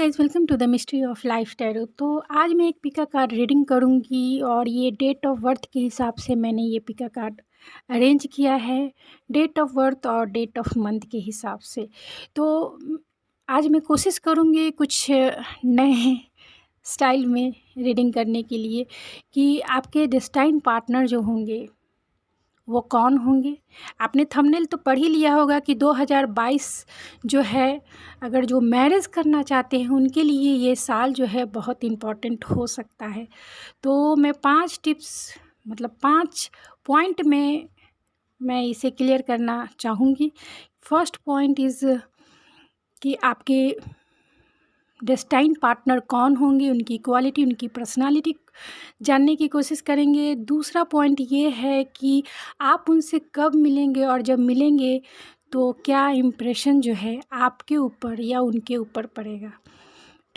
Guys, welcome to the mystery of life tarot. तो आज मैं एक पिका कार्ड रीडिंग करूंगी और ये डेट ऑफ बर्थ के हिसाब से मैंने ये पिका कार्ड अरेंज किया है, डेट ऑफ बर्थ और डेट ऑफ मंथ के हिसाब से। तो आज मैं कोशिश करूंगी कुछ नए स्टाइल में रीडिंग करने के लिए कि आपके डेस्टाइन पार्टनर जो होंगे वो कौन होंगे। आपने थंबनेल तो पढ़ ही लिया होगा कि 2022 जो है, अगर जो मैरिज करना चाहते हैं उनके लिए ये साल जो है बहुत इम्पॉर्टेंट हो सकता है। तो मैं 5 टिप्स मतलब 5 पॉइंट में मैं इसे क्लियर करना चाहूँगी। फर्स्ट पॉइंट इज़ कि आपके डेस्टाइन पार्टनर कौन होंगे, उनकी क्वालिटी, उनकी पर्सनालिटी जानने की कोशिश करेंगे। दूसरा पॉइंट ये है कि आप उनसे कब मिलेंगे और जब मिलेंगे तो क्या इम्प्रेशन जो है आपके ऊपर या उनके ऊपर पड़ेगा।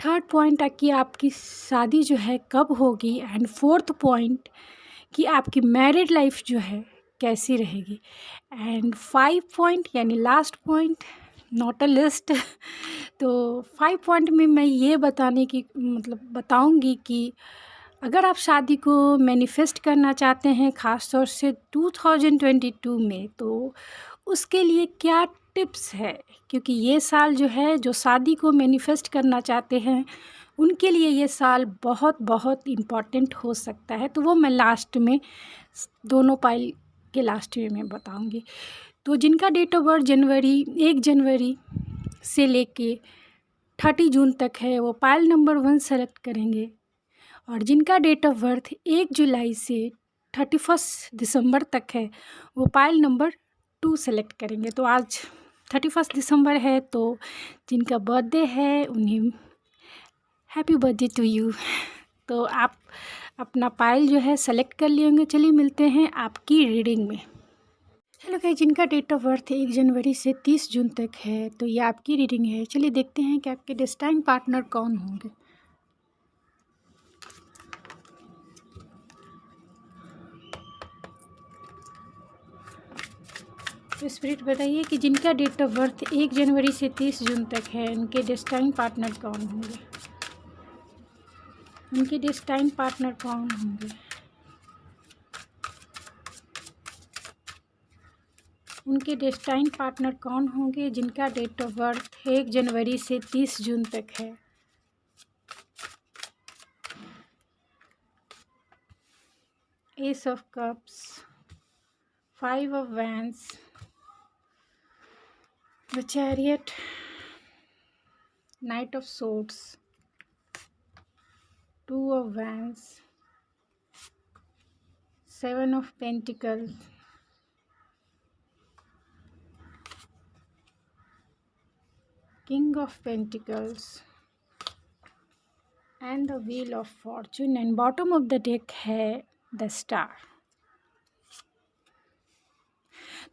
थर्ड पॉइंट कि आपकी शादी जो है कब होगी। एंड फोर्थ पॉइंट कि आपकी मैरिड लाइफ जो है कैसी रहेगी। एंड 5 पॉइंट यानी last point, not a list. तो 5 पॉइंट में मैं ये बताने की बताऊंगी कि अगर आप शादी को मैनिफेस्ट करना चाहते हैं ख़ास तौर से 2022 में, तो उसके लिए क्या टिप्स है। क्योंकि ये साल जो है, जो शादी को मैनिफेस्ट करना चाहते हैं उनके लिए ये साल बहुत बहुत इम्पॉर्टेंट हो सकता है। तो वो मैं लास्ट में, दोनों पाइल के लास्ट में मैं बताऊंगी। तो जिनका डेट ऑफ बर्थ 1 जनवरी से लेके 30 जून तक है वो पाइल नंबर 1 सेलेक्ट करेंगे। और जिनका डेट ऑफ बर्थ 1 जुलाई से 31 दिसंबर तक है वो पाइल नंबर 2 सेलेक्ट करेंगे। तो आज 31 दिसंबर है, तो जिनका बर्थडे है उन्हें हैप्पी बर्थडे टू यू। तो आप अपना पाइल जो है सेलेक्ट कर लिए होंगे। चलिए मिलते हैं आपकी रीडिंग में। हेलो गाइस, जिनका डेट ऑफ बर्थ 1 जनवरी से 30 जून तक है तो ये आपकी रीडिंग है। चलिए देखते हैं कि आपके डेस्टाइन पार्टनर कौन होंगे। तो स्पिरिट बताइए कि जिनका डेट ऑफ बर्थ 1 जनवरी से 30 जून तक है उनके डेस्टाइन पार्टनर कौन होंगे। उनके डेस्टाइन पार्टनर कौन होंगे। उनके डेस्टाइन पार्टनर कौन होंगे जिनका डेट ऑफ बर्थ 1 जनवरी से 30 जून तक है। S of cups, 5 of wands, the chariot, night of swords, 2 of wands, 7 of pentacles, King of Pentacles and the Wheel of Fortune, and bottom of the deck है the Star।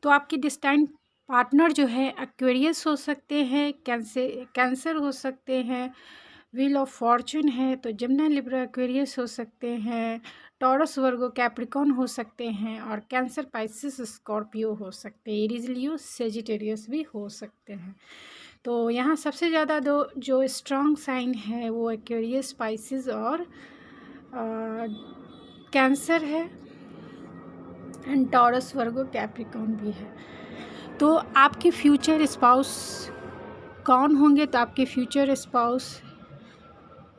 तो आपके destined partner जो है Aquarius हो सकते हैं, cancer हो सकते हैं, व्हील ऑफ फॉर्चून है तो जेमिनी, लिब्रा, एक्वेरियस हो सकते हैं, टॉरस, वर्गो, कैप्रिकॉर्न हो सकते हैं, और कैंसर, पाइसिस, स्कॉर्पियो हो सकते हैं, एरीज, लियो, सेजिटेरियस भी हो सकते हैं। तो यहाँ सबसे ज़्यादा जो स्ट्रॉन्ग साइन है वो एक्वेरियस, पाइसिस और कैंसर है, एंड टॉरस, वर्गो, कैप्रिकॉर्न भी है। तो आपके फ्यूचर स्पाउस कौन होंगे। तो आपके फ्यूचर स्पाउस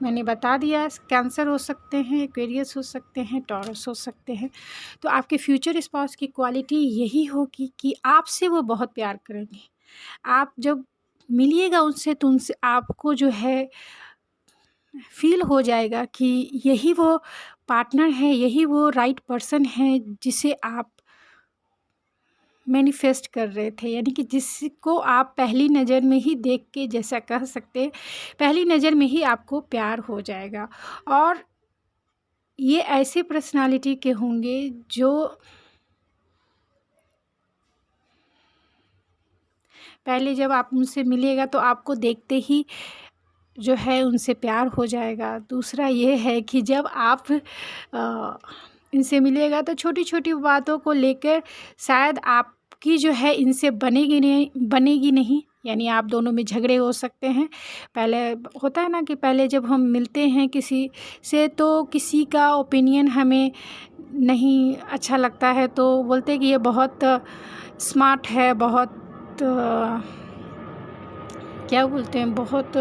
मैंने बता दिया, कैंसर हो सकते हैं, एक्वेरियस हो सकते हैं, टॉरस हो सकते हैं। तो आपके फ्यूचर स्पाउस की क्वालिटी यही होगी कि आपसे वो बहुत प्यार करेंगे। आप जब मिलिएगा उनसे तो उनसे आपको जो है फील हो जाएगा कि यही वो पार्टनर है, यही वो राइट पर्सन है जिसे आप मैनिफेस्ट कर रहे थे। यानी कि जिसको आप पहली नज़र में ही देख के, जैसा कह सकते हैं, पहली नज़र में ही आपको प्यार हो जाएगा। और ये ऐसे पर्सनालिटी के होंगे जो पहले जब आप उनसे मिलिएगा तो आपको देखते ही जो है उनसे प्यार हो जाएगा। दूसरा ये है कि जब आप इनसे मिलिएगा तो छोटी छोटी बातों को लेकर शायद आपकी जो है इनसे बनेगी नहीं, यानी आप दोनों में झगड़े हो सकते हैं। पहले होता है ना कि पहले जब हम मिलते हैं किसी से तो किसी का ओपिनियन हमें नहीं अच्छा लगता है, तो बोलते हैं कि ये बहुत स्मार्ट है, बहुत क्या बोलते हैं, बहुत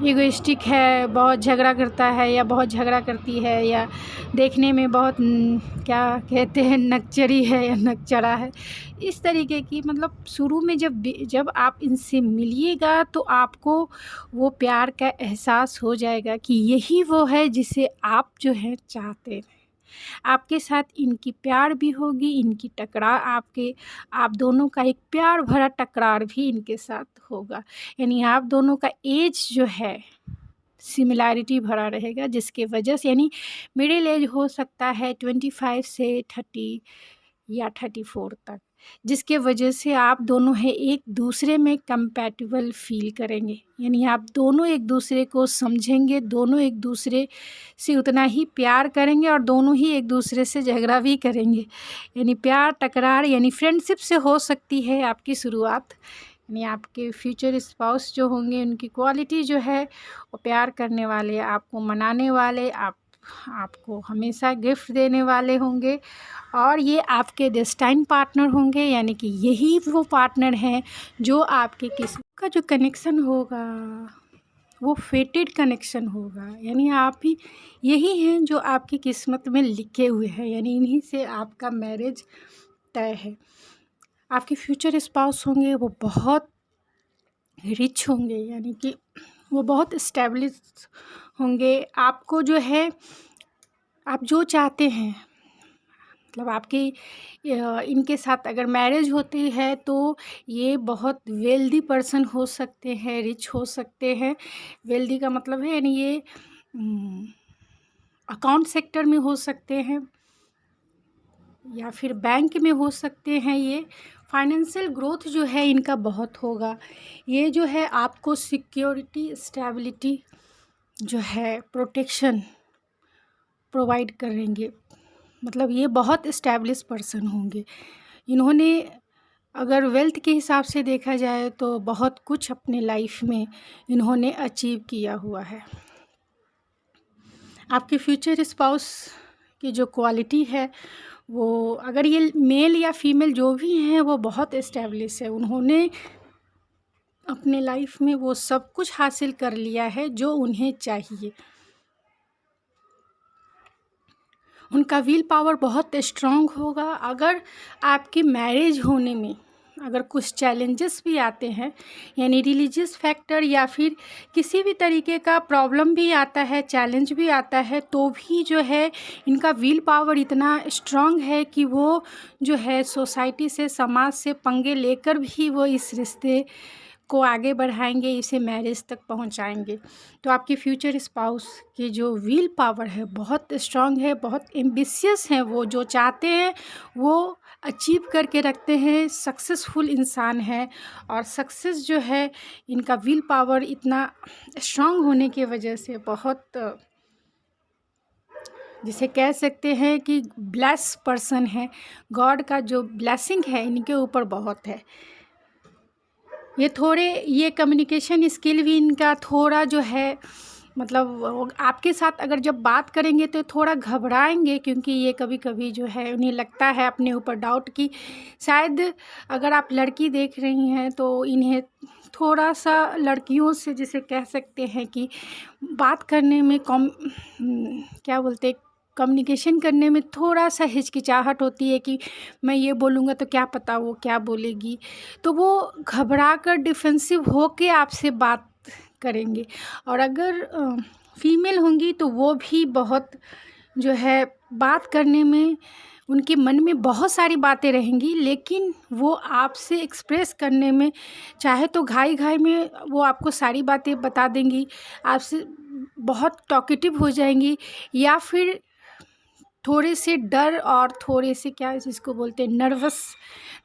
इगोइस्टिक है, बहुत झगड़ा करता है या बहुत झगड़ा करती है, या देखने में बहुत क्या कहते हैं, नकचरी है या नकचरा है। इस तरीके की मतलब शुरू में जब आप इनसे मिलिएगा तो आपको वो प्यार का एहसास हो जाएगा कि यही वो है जिसे आप जो है चाहते हैं। आपके साथ इनकी प्यार भी होगी, इनकी आप दोनों का एक प्यार भरा टकरार भी इनके साथ होगा। यानी आप दोनों का एज जो है सिमिलैरिटी भरा रहेगा, जिसके वजह से यानी मिडिल एज हो सकता है 25 से 30 या 34 तक, जिसके वजह से आप दोनों है एक दूसरे में कंपैटिबल फील करेंगे। यानी आप दोनों एक दूसरे को समझेंगे, दोनों एक दूसरे से उतना ही प्यार करेंगे और दोनों ही एक दूसरे से झगड़ा भी करेंगे। यानी प्यार टकरार यानी फ्रेंडशिप से हो सकती है आपकी शुरुआत। यानी आपके फ्यूचर स्पाउस जो होंगे उनकी क्वालिटी जो है वो प्यार करने वाले, आपको मनाने वाले, आपको हमेशा गिफ्ट देने वाले होंगे, और ये आपके डेस्टाइन पार्टनर होंगे। यानी कि यही वो पार्टनर हैं जो आपके किस्मत का जो कनेक्शन होगा वो फेटेड कनेक्शन होगा। यानी आप ही यही हैं जो आपकी किस्मत में लिखे हुए हैं, यानी इन्हीं से आपका मैरिज तय है। आपके फ्यूचर स्पाउस होंगे वो बहुत रिच होंगे, यानी कि वो बहुत इस्टेब्लिश होंगे। आपको जो है आप जो चाहते हैं, मतलब आपकी इनके साथ अगर मैरिज होती है तो ये बहुत वेल्दी पर्सन हो सकते हैं, रिच हो सकते हैं। वेल्दी का मतलब है यानी ये अकाउंट सेक्टर में हो सकते हैं या फिर बैंक में हो सकते हैं। ये फाइनेंशियल ग्रोथ जो है इनका बहुत होगा। ये जो है आपको सिक्योरिटी, स्टेबिलिटी जो है, प्रोटेक्शन प्रोवाइड करेंगे। मतलब ये बहुत इस्टेब्लिश पर्सन होंगे। इन्होंने अगर वेल्थ के हिसाब से देखा जाए तो बहुत कुछ अपने लाइफ में इन्होंने अचीव किया हुआ है। आपके फ्यूचर स्पाउस की जो क्वालिटी है वो, अगर ये मेल या फीमेल जो भी हैं, वो बहुत इस्टेब्लिश है। उन्होंने अपने लाइफ में वो सब कुछ हासिल कर लिया है जो उन्हें चाहिए। उनका विल पावर बहुत स्ट्रांग होगा। अगर आपकी मैरिज होने में अगर कुछ चैलेंजेस भी आते हैं, यानी रिलीजियस फैक्टर या फिर किसी भी तरीके का प्रॉब्लम भी आता है, चैलेंज भी आता है, तो भी जो है इनका विल पावर इतना स्ट्रांग है कि वो जो है सोसाइटी से, समाज से पंगे लेकर भी वो इस रिश्ते को आगे बढ़ाएंगे, इसे मैरिज तक पहुंचाएंगे। तो आपके फ्यूचर स्पाउस की जो विल पावर है बहुत स्ट्रांग है, बहुत एम्बिशियस हैं। वो जो चाहते हैं वो अचीव करके रखते हैं, सक्सेसफुल इंसान है। और सक्सेस जो है इनका विल पावर इतना स्ट्रांग होने की वजह से बहुत, जिसे कह सकते हैं कि ब्लेस पर्सन है। गॉड का जो ब्लेसिंग है इनके ऊपर बहुत है। ये कम्युनिकेशन स्किल भी इनका थोड़ा जो है, मतलब आपके साथ अगर जब बात करेंगे तो थोड़ा घबराएंगे, क्योंकि ये कभी कभी जो है उन्हें लगता है अपने ऊपर डाउट कि शायद अगर आप लड़की देख रही हैं तो इन्हें थोड़ा सा लड़कियों से, जिसे कह सकते हैं कि बात करने में क्या बोलते, कम्युनिकेशन करने में थोड़ा सा हिचकिचाहट होती है कि मैं ये बोलूँगा तो क्या पता वो क्या बोलेगी। तो वो घबरा कर डिफेंसिव होके आपसे बात करेंगे। और अगर फीमेल होंगी तो वो भी बहुत जो है बात करने में, उनके मन में बहुत सारी बातें रहेंगी, लेकिन वो आपसे एक्सप्रेस करने में चाहे तो घाई घाई में वो आपको सारी बातें बता देंगी, आपसे बहुत टॉकेटिव हो जाएंगी, या फिर थोड़े से डर और थोड़े से क्या जिसको बोलते हैं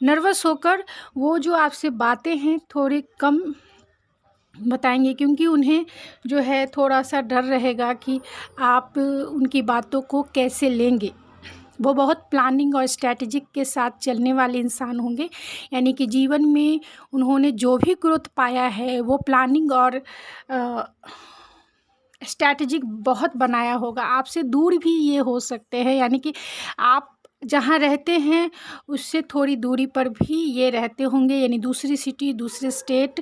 नर्वस होकर वो जो आपसे बातें हैं थोड़े कम बताएंगे, क्योंकि उन्हें जो है थोड़ा सा डर रहेगा कि आप उनकी बातों को कैसे लेंगे। वो बहुत प्लानिंग और स्ट्रैटेजिक के साथ चलने वाले इंसान होंगे, यानी कि जीवन में उन्होंने जो भी ग्रोथ पाया है वो प्लानिंग और स्ट्रैटेजिक बहुत बनाया होगा। आपसे दूर भी ये हो सकते हैं, यानी कि आप जहाँ रहते हैं उससे थोड़ी दूरी पर भी ये रहते होंगे, यानी दूसरी सिटी, दूसरे स्टेट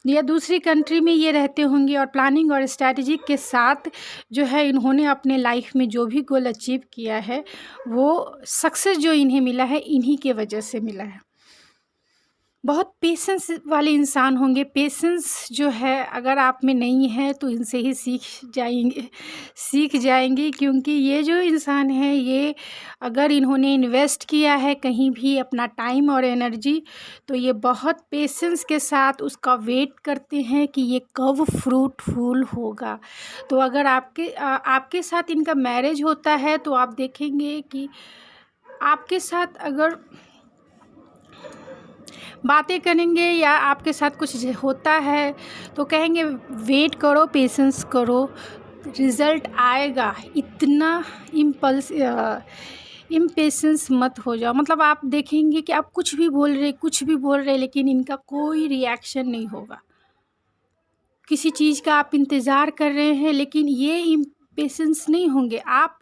या दूसरी कंट्री में ये रहते होंगे। और प्लानिंग और स्ट्रैटेजी के साथ जो है इन्होंने अपने लाइफ में जो भी गोल अचीव किया है वो सक्सेस जो इन्हें मिला है इन्हीं के वजह से मिला है। बहुत पेशेंस वाले इंसान होंगे। पेशेंस जो है अगर आप में नहीं है तो इनसे ही सीख जाएंगे, क्योंकि ये जो इंसान है ये अगर इन्होंने इन्वेस्ट किया है कहीं भी अपना टाइम और एनर्जी, तो ये बहुत पेशेंस के साथ उसका वेट करते हैं कि ये कब फ्रूटफुल होगा। तो अगर आपके साथ इनका मैरिज होता है तो आप देखेंगे कि आपके साथ अगर बातें करेंगे या आपके साथ कुछ होता है तो कहेंगे वेट करो, पेशेंस करो, रिज़ल्ट आएगा। इतना इम्पेशेंस मत हो जाओ। मतलब आप देखेंगे कि आप कुछ भी बोल रहे लेकिन इनका कोई रिएक्शन नहीं होगा। किसी चीज़ का आप इंतज़ार कर रहे हैं लेकिन ये इम्पेशेंस नहीं होंगे, आप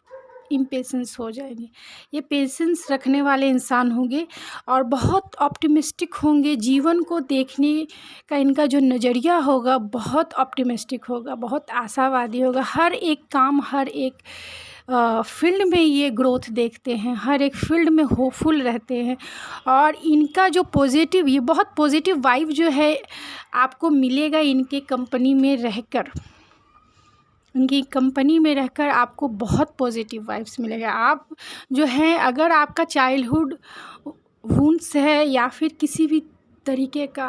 इम्पेशेंस हो जाएंगे। ये पेशेंस रखने वाले इंसान होंगे और बहुत ऑप्टिमिस्टिक होंगे। जीवन को देखने का इनका जो नज़रिया होगा बहुत ऑप्टिमिस्टिक होगा, बहुत आशावादी होगा। हर एक काम, हर एक फील्ड में ये ग्रोथ देखते हैं, हर एक फील्ड में होपफुल रहते हैं। और इनका जो पॉजिटिव, ये बहुत पॉजिटिव वाइब जो है आपको मिलेगा इनके कंपनी में रहकर। उनकी कंपनी में रहकर आपको बहुत पॉजिटिव वाइब्स मिलेगा। आप जो हैं अगर आपका चाइल्डहुड वुंड्स है या फिर किसी भी तरीके का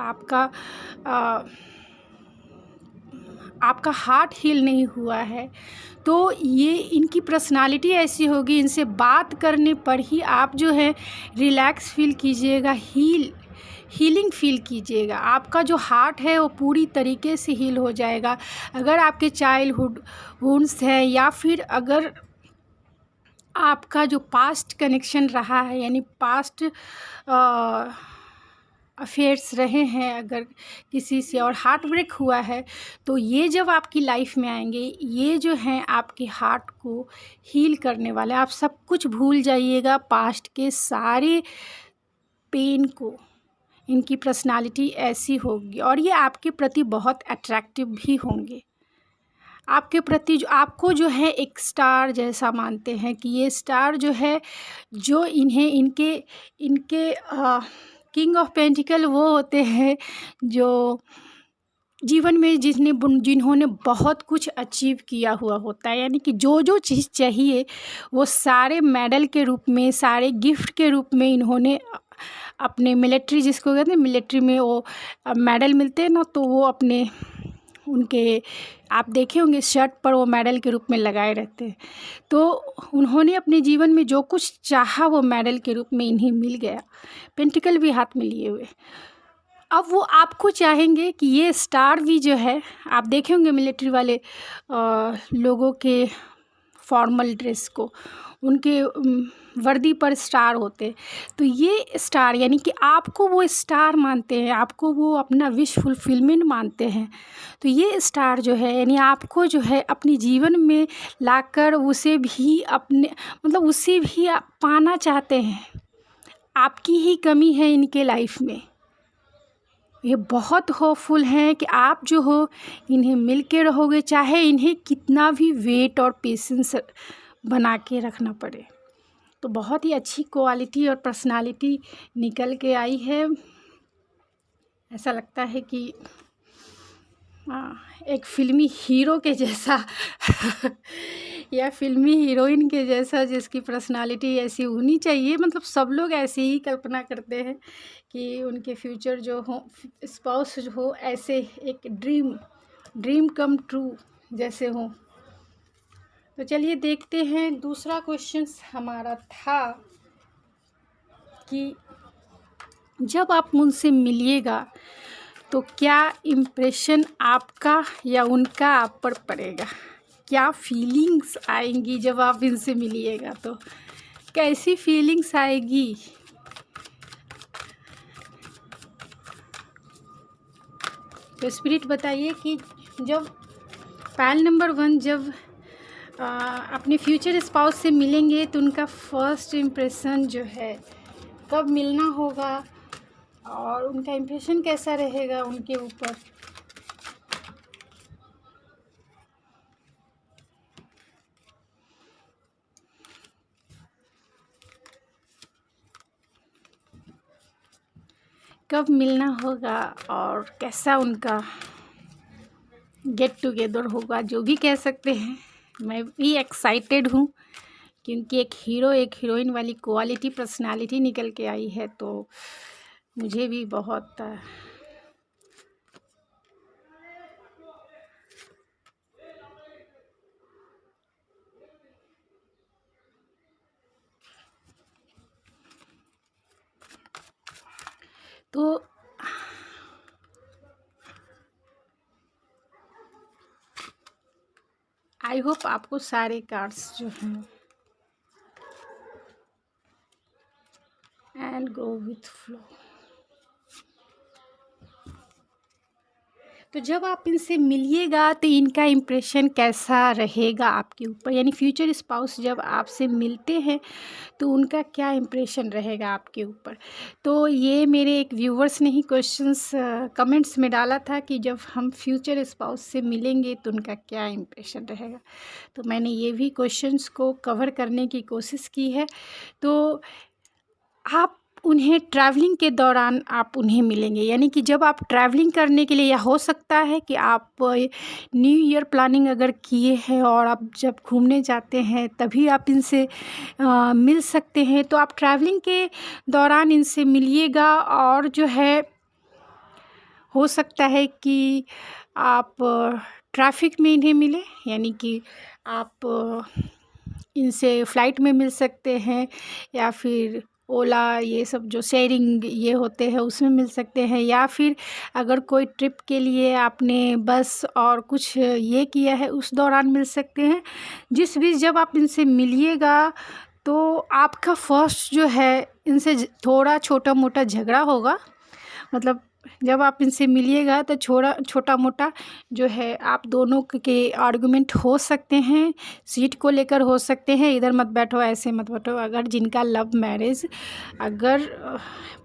आपका हार्ट हील नहीं हुआ है तो ये इनकी पर्सनालिटी ऐसी होगी, इनसे बात करने पर ही आप जो है रिलैक्स फील कीजिएगा, हीलिंग फील कीजिएगा। आपका जो हार्ट है वो पूरी तरीके से हील हो जाएगा। अगर आपके चाइल्डहुड वुंड्स है या फिर अगर आपका जो पास्ट कनेक्शन रहा है, यानी पास्ट अफेयर्स रहे हैं अगर किसी से और हार्ट ब्रेक हुआ है, तो ये जब आपकी लाइफ में आएंगे ये जो हैं आपके हार्ट को हील करने वाले। आप सब कुछ भूल जाइएगा, पास्ट के सारे पेन को। इनकी पर्सनालिटी ऐसी होगी और ये आपके प्रति बहुत अट्रैक्टिव भी होंगे। आपके प्रति जो आपको जो है एक स्टार जैसा मानते हैं कि ये स्टार जो है जो इन्हें इनके किंग ऑफ पेंटिकल वो होते हैं जो जीवन में जिन्होंने बहुत कुछ अचीव किया हुआ होता है, यानी कि जो चीज़ चाहिए वो सारे मेडल के रूप में, सारे गिफ्ट के रूप में इन्होंने अपने मिलिट्री, जिसको कहते हैं मिलिट्री में वो मेडल मिलते हैं ना, तो वो उनके आप देखे होंगे शर्ट पर वो मेडल के रूप में लगाए रहते हैं। तो उन्होंने अपने जीवन में जो कुछ चाहा वो मेडल के रूप में इन्हें मिल गया, पेंटिकल भी हाथ में लिए हुए। अब वो आपको चाहेंगे कि ये स्टार भी जो है, आप देखे होंगे मिलिट्री वाले लोगों के फॉर्मल ड्रेस को, उनके वर्दी पर स्टार होते, तो ये स्टार यानी कि आपको वो स्टार मानते हैं, आपको वो अपना विश फुलफिलमेंट मानते हैं। तो ये स्टार जो है यानी आपको जो है अपने जीवन में लाकर उसे भी आप पाना चाहते हैं। आपकी ही कमी है इनके लाइफ में। ये बहुत होपफुल हैं कि आप जो हो इन्हें मिल के रहोगे, चाहे इन्हें कितना भी वेट और पेशेंस बना के रखना पड़े। तो बहुत ही अच्छी क्वालिटी और पर्सनालिटी निकल के आई है। ऐसा लगता है कि एक फ़िल्मी हीरो के जैसा या फ़िल्मी हीरोइन के जैसा जिसकी पर्सनालिटी ऐसी होनी चाहिए। मतलब सब लोग ऐसे ही कल्पना करते हैं कि उनके फ्यूचर जो हो, स्पाउस जो हो, ऐसे एक ड्रीम कम ट्रू जैसे हों। तो चलिए देखते हैं दूसरा क्वेश्चन हमारा था कि जब आप उनसे मिलिएगा तो क्या इम्प्रेशन आपका या उनका आप पर पड़ेगा, क्या फीलिंग्स आएंगी जब आप इनसे मिलिएगा। तो कैसी फीलिंग्स आएगी। तो स्पिरिट बताइए कि जब पैल नंबर 1 जब अपने फ्यूचर स्पाउस से मिलेंगे तो उनका फर्स्ट इम्प्रेशन जो है कब मिलना होगा और उनका इम्प्रेशन कैसा रहेगा उनके ऊपर। कब मिलना होगा और कैसा उनका गेट टुगेदर होगा, जो भी कह सकते हैं। मैं भी एक्साइटेड हूँ क्योंकि एक हीरो एक हीरोइन वाली क्वालिटी पर्सनालिटी निकल के आई है, तो मुझे भी बहुत तो आई होप आपको सारे कार्ड्स जो हैं एंड गो विथ फ्लो। तो जब आप इनसे मिलिएगा तो इनका इम्प्रेशन कैसा रहेगा आपके ऊपर, यानी फ्यूचर स्पाउस जब आपसे मिलते हैं तो उनका क्या इम्प्रेशन रहेगा आपके ऊपर। तो ये मेरे एक व्यूवर्स ने ही क्वेश्चंस कमेंट्स में डाला था कि जब हम फ्यूचर स्पाउस से मिलेंगे तो उनका क्या इम्प्रेशन रहेगा। तो मैंने ये भी क्वेश्चंस को कवर करने की कोशिश की है। तो आप उन्हें ट्रैवलिंग के दौरान आप उन्हें मिलेंगे, यानी कि जब आप ट्रैवलिंग करने के लिए, या हो सकता है कि आप न्यू ईयर प्लानिंग अगर किए हैं और आप जब घूमने जाते हैं तभी आप इनसे मिल सकते हैं। तो आप ट्रैवलिंग के दौरान इनसे मिलिएगा और जो है हो सकता है कि आप ट्रैफिक में इन्हें मिलें, यानी कि आप इनसे फ़्लाइट में मिल सकते हैं या फिर ओला ये सब जो शेयरिंग ये होते हैं उसमें मिल सकते हैं, या फिर अगर कोई ट्रिप के लिए आपने बस और कुछ ये किया है उस दौरान मिल सकते हैं। जिस भी जब आप इनसे मिलिएगा तो आपका फर्स्ट जो है इनसे थोड़ा छोटा मोटा झगड़ा होगा। मतलब जब आप इनसे मिलिएगा तो छोटा मोटा जो है आप दोनों के आर्गुमेंट हो सकते हैं, सीट को लेकर हो सकते हैं, इधर मत बैठो ऐसे मत बैठो। अगर जिनका लव मैरिज अगर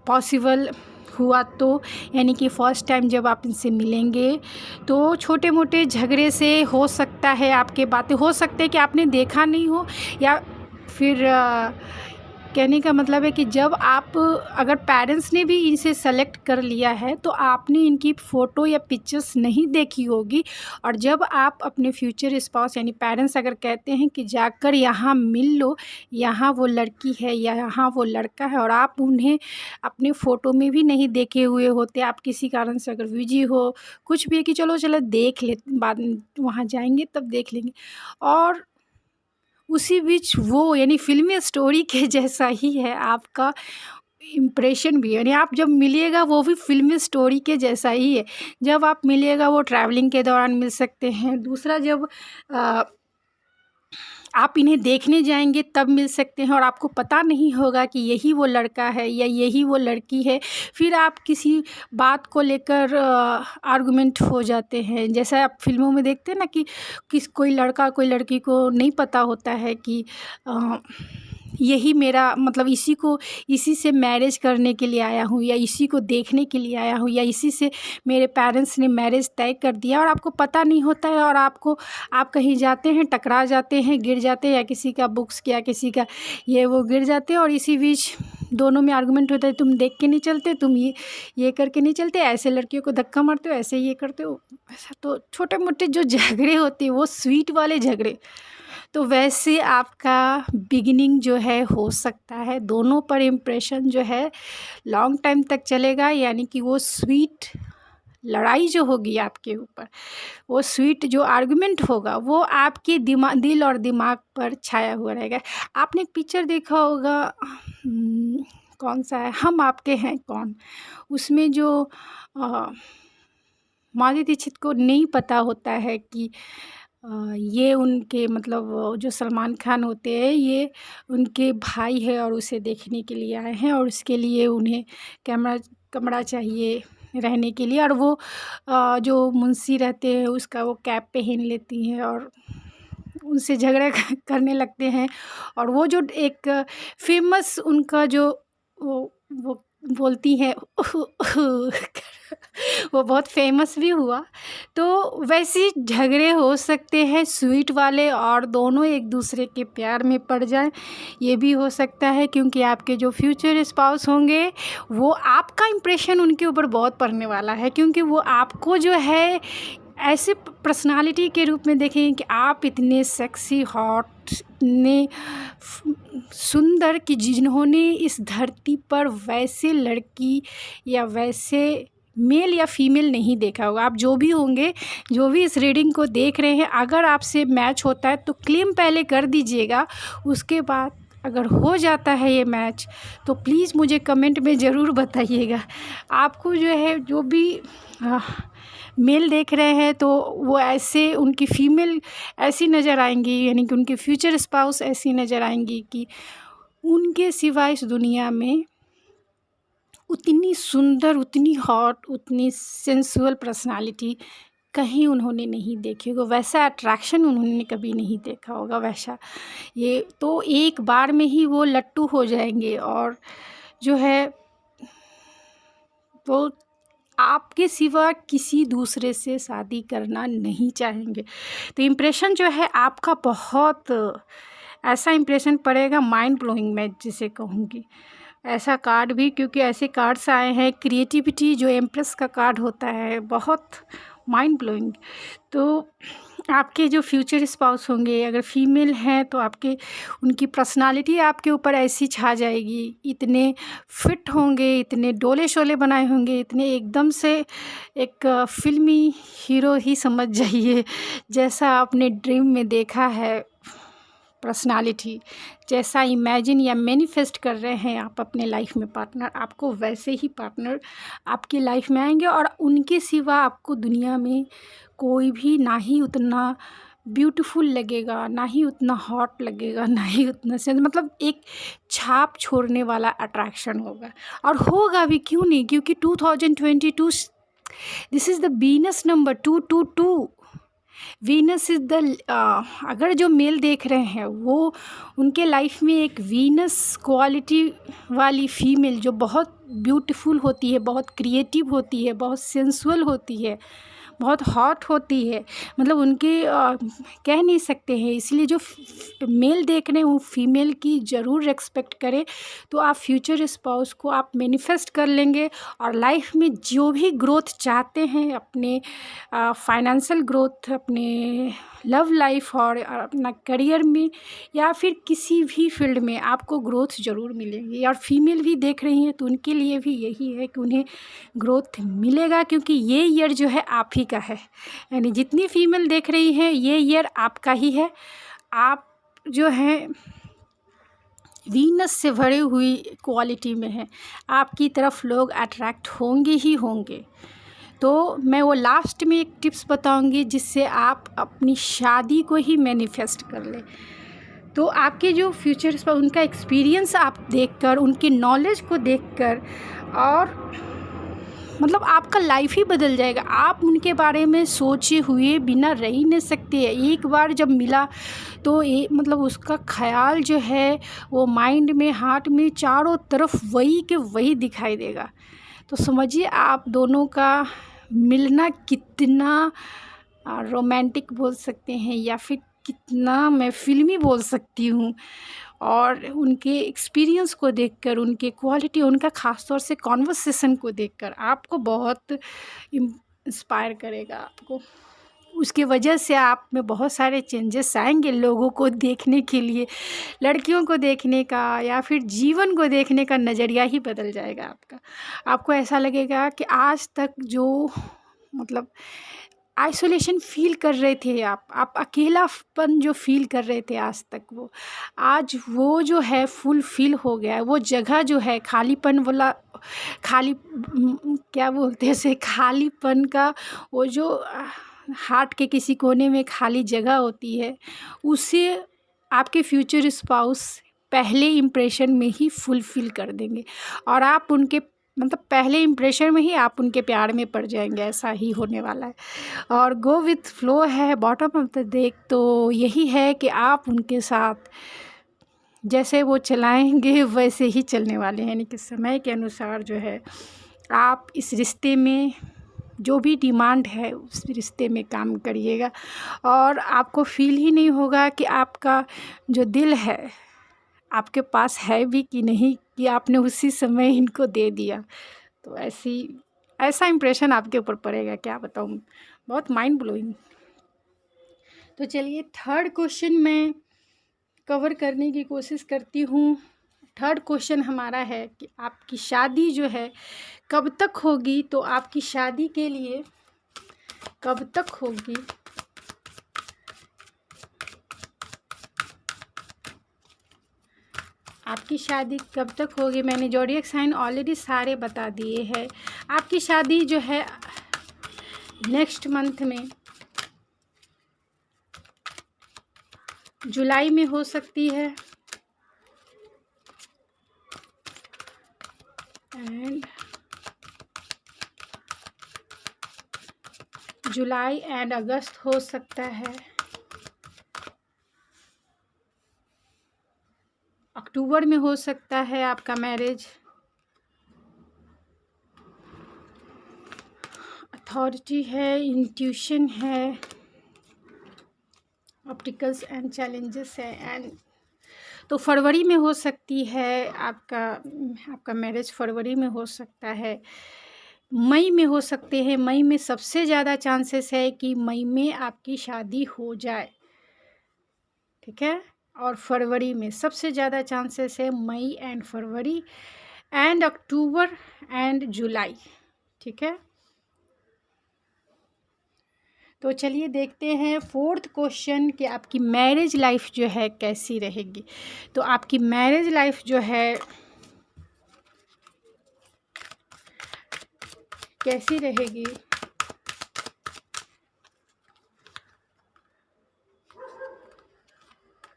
पॉसिबल हुआ तो, यानी कि फ़र्स्ट टाइम जब आप इनसे मिलेंगे तो छोटे मोटे झगड़े से हो सकता है आपके बातें हो सकते हैं कि आपने देखा नहीं हो, या फिर कहने का मतलब है कि जब आप अगर पेरेंट्स ने भी इनसे सेलेक्ट कर लिया है तो आपने इनकी फ़ोटो या पिक्चर्स नहीं देखी होगी, और जब आप अपने फ्यूचर स्पाउस यानी पेरेंट्स अगर कहते हैं कि जाकर यहाँ मिल लो, यहाँ वो लड़की है या यहाँ वो लड़का है, और आप उन्हें अपने फ़ोटो में भी नहीं देखे हुए होते, आप किसी कारण से अगर बिजी हो, कुछ भी है कि चलो देख ले, बाद में वहाँ जाएंगे तब देख लेंगे, और उसी बीच वो यानी फ़िल्मी स्टोरी के जैसा ही है आपका इम्प्रेशन भी, यानी आप जब मिलिएगा वो भी फ़िल्मी स्टोरी के जैसा ही है। जब आप मिलिएगा वो ट्रैवलिंग के दौरान मिल सकते हैं। दूसरा जब आप इन्हें देखने जाएंगे तब मिल सकते हैं और आपको पता नहीं होगा कि यही वो लड़का है या यही वो लड़की है। फिर आप किसी बात को लेकर आर्गुमेंट हो जाते हैं, जैसा आप फिल्मों में देखते हैं ना कि कोई लड़का कोई लड़की को नहीं पता होता है कि यही मेरा मतलब इसी से मैरिज करने के लिए आया हूँ, या इसी को देखने के लिए आया हूँ, या इसी से मेरे पेरेंट्स ने मैरिज तय कर दिया, और आपको पता नहीं होता है, और आप कहीं जाते हैं, टकरा जाते हैं, गिर जाते हैं, या किसी का बुक्स या किसी का ये वो गिर जाते हैं, और इसी बीच दोनों में आर्गुमेंट होता है, तुम देख के नहीं चलते, तुम ये करके नहीं चलते, ऐसे लड़कियों को धक्का मारते हो, ऐसे ये करते हो, ऐसा। तो छोटे मोटे जो झगड़े होते हैं वो स्वीट वाले झगड़े, तो वैसे आपका बिगिनिंग जो है हो सकता है। दोनों पर इम्प्रेशन जो है लॉन्ग टाइम तक चलेगा, यानी कि वो स्वीट लड़ाई जो होगी आपके ऊपर, वो स्वीट जो आर्गुमेंट होगा वो आपके दिल और दिमाग पर छाया हुआ रहेगा। आपने एक पिक्चर देखा होगा, कौन सा है, हम आपके हैं कौन, उसमें जो माधुरी दीक्षित को नहीं पता होता है कि ये उनके मतलब जो सलमान खान होते हैं ये उनके भाई है और उसे देखने के लिए आए हैं और उसके लिए उन्हें कमरा चाहिए रहने के लिए। और वो जो मुंशी रहते हैं उसका वो कैप पहन लेती हैं और उनसे झगड़ा करने लगते हैं। और वो जो एक फेमस उनका जो वो बोलती हैं वो बहुत फेमस भी हुआ। तो वैसे ही झगड़े हो सकते हैं स्वीट वाले और दोनों एक दूसरे के प्यार में पड़ जाएं, ये भी हो सकता है, क्योंकि आपके जो फ्यूचर स्पाउस होंगे वो आपका इम्प्रेशन उनके ऊपर बहुत पड़ने वाला है, क्योंकि वो आपको जो है ऐसे पर्सनालिटी के रूप में देखें कि आप इतने सेक्सी हॉट इतने सुंदर कि जिन्होंने इस धरती पर वैसे लड़की या वैसे मेल या फीमेल नहीं देखा होगा। आप जो भी होंगे, जो भी इस रीडिंग को देख रहे हैं, अगर आपसे मैच होता है तो क्लेम पहले कर दीजिएगा। उसके बाद अगर हो जाता है ये मैच तो प्लीज़ मुझे कमेंट में ज़रूर बताइएगा। आपको जो है जो भी मेल देख रहे हैं तो वो ऐसे उनकी फ़ीमेल ऐसी नज़र आएंगी, यानी कि उनकी फ्यूचर स्पाउस ऐसी नज़र आएंगी कि उनके सिवा इस दुनिया में उतनी सुंदर, उतनी हॉट, उतनी सेंसुअल पर्सनालिटी कहीं उन्होंने नहीं देखी होगी, वैसा अट्रैक्शन उन्होंने कभी नहीं देखा होगा वैसा। ये तो एक बार में ही वो लट्टू हो जाएंगे और जो है वो आपके सिवा किसी दूसरे से शादी करना नहीं चाहेंगे। तो इम्प्रेशन जो है आपका बहुत ऐसा इम्प्रेशन पड़ेगा, माइंड ब्लोइंग मैं जिसे कहूँगी। ऐसा कार्ड भी, क्योंकि ऐसे कार्ड्स आए हैं क्रिएटिविटी जो एम्प्रेस का कार्ड होता है, बहुत माइंड ब्लोइंग। तो आपके जो फ्यूचर स्पाउस होंगे अगर फीमेल हैं तो आपके उनकी पर्सनालिटी आपके ऊपर ऐसी छा जाएगी, इतने फिट होंगे, इतने डोले शोले बनाए होंगे, इतने एकदम से एक फिल्मी हीरो ही समझ जाइए, जैसा आपने ड्रीम में देखा है पर्सनालिटी, जैसा इमेजिन या मैनिफेस्ट कर रहे हैं आप अपने लाइफ में पार्टनर, आपको वैसे ही पार्टनर आपकी लाइफ में आएंगे। और उनके सिवा आपको दुनिया में कोई भी ना ही उतना ब्यूटीफुल लगेगा, ना ही उतना हॉट लगेगा, ना ही उतना सेंस, मतलब एक छाप छोड़ने वाला अट्रैक्शन होगा। और होगा भी, क्यों नहीं, क्योंकि 2022 this is the Venus number 222। Venus is the अगर जो मेल देख रहे हैं वो उनके लाइफ में एक वीनस क्वालिटी वाली फ़ीमेल जो बहुत ब्यूटीफुल होती है, बहुत क्रिएटिव होती है, बहुत सेंसुअल होती है, बहुत हॉट होती है, मतलब उनके कह नहीं सकते हैं। इसलिए जो मेल देख रहे हैं वो फीमेल की ज़रूर रिस्पेक्ट करें, तो आप फ्यूचर स्पाउस को आप मैनिफेस्ट कर लेंगे। और लाइफ में जो भी ग्रोथ चाहते हैं, अपने फाइनेंशियल ग्रोथ, अपने लव लाइफ और अपना करियर में या फिर किसी भी फील्ड में आपको ग्रोथ ज़रूर मिलेगी। और फीमेल भी देख रही हैं तो उनके लिए भी यही है कि उन्हें ग्रोथ मिलेगा, क्योंकि ये ईयर जो है आप ही का है। यानी जितनी फीमेल देख रही हैं ये ईयर आपका ही है। आप जो हैं वीनस से भरी हुई क्वालिटी में हैं, आपकी तरफ लोग अट्रैक्ट होंगे ही होंगे। तो मैं वो लास्ट में एक टिप्स बताऊंगी जिससे आप अपनी शादी को ही मैनिफेस्ट कर लें। तो आपके जो फ्यूचर्स पर उनका एक्सपीरियंस आप देखकर, उनके नॉलेज को देखकर, और मतलब आपका लाइफ ही बदल जाएगा। आप उनके बारे में सोचे हुए बिना रह ही नहीं सकते। एक बार जब मिला तो मतलब उसका ख्याल जो है वो माइंड में, हार्ट में, चारों तरफ वही के वही दिखाई देगा। तो समझिए आप दोनों का मिलना कितना रोमांटिक बोल सकते हैं या फिर कितना मैं फ़िल्मी बोल सकती हूँ। और उनके एक्सपीरियंस को देखकर, उनके क्वालिटी, उनका ख़ास तौर से कॉन्वर्सेशन को देखकर आपको बहुत इंस्पायर करेगा आपको। उसकी वजह से आप में बहुत सारे चेंजेस आएंगे, लोगों को देखने के लिए, लड़कियों को देखने का या फिर जीवन को देखने का नज़रिया ही बदल जाएगा आपका। आपको ऐसा लगेगा कि आज तक जो मतलब आइसोलेशन फ़ील कर रहे थे आप अकेलापन जो फ़ील कर रहे थे आज तक, वो आज वो जो है फुल फ़ील हो गया है। वो जगह जो है खालीपन वाला, क्या बोलते हैं उसे, खालीपन का वो जो हार्ट के किसी कोने में खाली जगह होती है, उसे आपके फ्यूचर स्पाउस पहले इम्प्रेशन में ही फुलफ़िल कर देंगे और आप उनके मतलब पहले इम्प्रेशन में ही आप उनके प्यार में पड़ जाएंगे, ऐसा ही होने वाला है। और गो विथ फ्लो है बॉटम ऑफ द डेक, तो यही है कि आप उनके साथ जैसे वो चलाएंगे वैसे ही चलने वाले हैं, यानी कि समय के अनुसार जो है आप इस रिश्ते में जो भी डिमांड है उस रिश्ते में काम करिएगा और आपको फील ही नहीं होगा कि आपका जो दिल है आपके पास है भी कि नहीं, कि आपने उसी समय इनको दे दिया। तो ऐसा इम्प्रेशन आपके ऊपर पड़ेगा, क्या बताऊँ, बहुत माइंड ब्लोइंग। तो चलिए थर्ड क्वेश्चन मैं कवर करने की कोशिश करती हूँ। थर्ड क्वेश्चन हमारा है कि आपकी शादी जो है कब तक होगी, तो आपकी शादी के लिए कब तक होगी, आपकी शादी कब तक होगी। मैंने ज़ोडिएक साइन ऑलरेडी सारे बता दिए हैं। आपकी शादी जो है नेक्स्ट मंथ में जुलाई में हो सकती है एंड जुलाई एंड अगस्त हो सकता है, अक्टूबर में हो सकता है आपका मैरिज। अथॉरिटी है, इंट्यूशन है, ऑप्टिकल्स एंड चैलेंजेस है एंड तो फरवरी में हो सकती है आपका मैरिज, फरवरी में हो सकता है, मई में हो सकते हैं। मई में सबसे ज़्यादा चांसेस है कि मई में आपकी शादी हो जाए, ठीक है। और फरवरी में सबसे ज़्यादा चांसेस है, मई एंड फरवरी एंड अक्टूबर एंड जुलाई, ठीक है। तो चलिए देखते हैं फोर्थ क्वेश्चन कि आपकी मैरिज लाइफ जो है कैसी रहेगी। तो आपकी मैरिज लाइफ जो है कैसी रहेगी,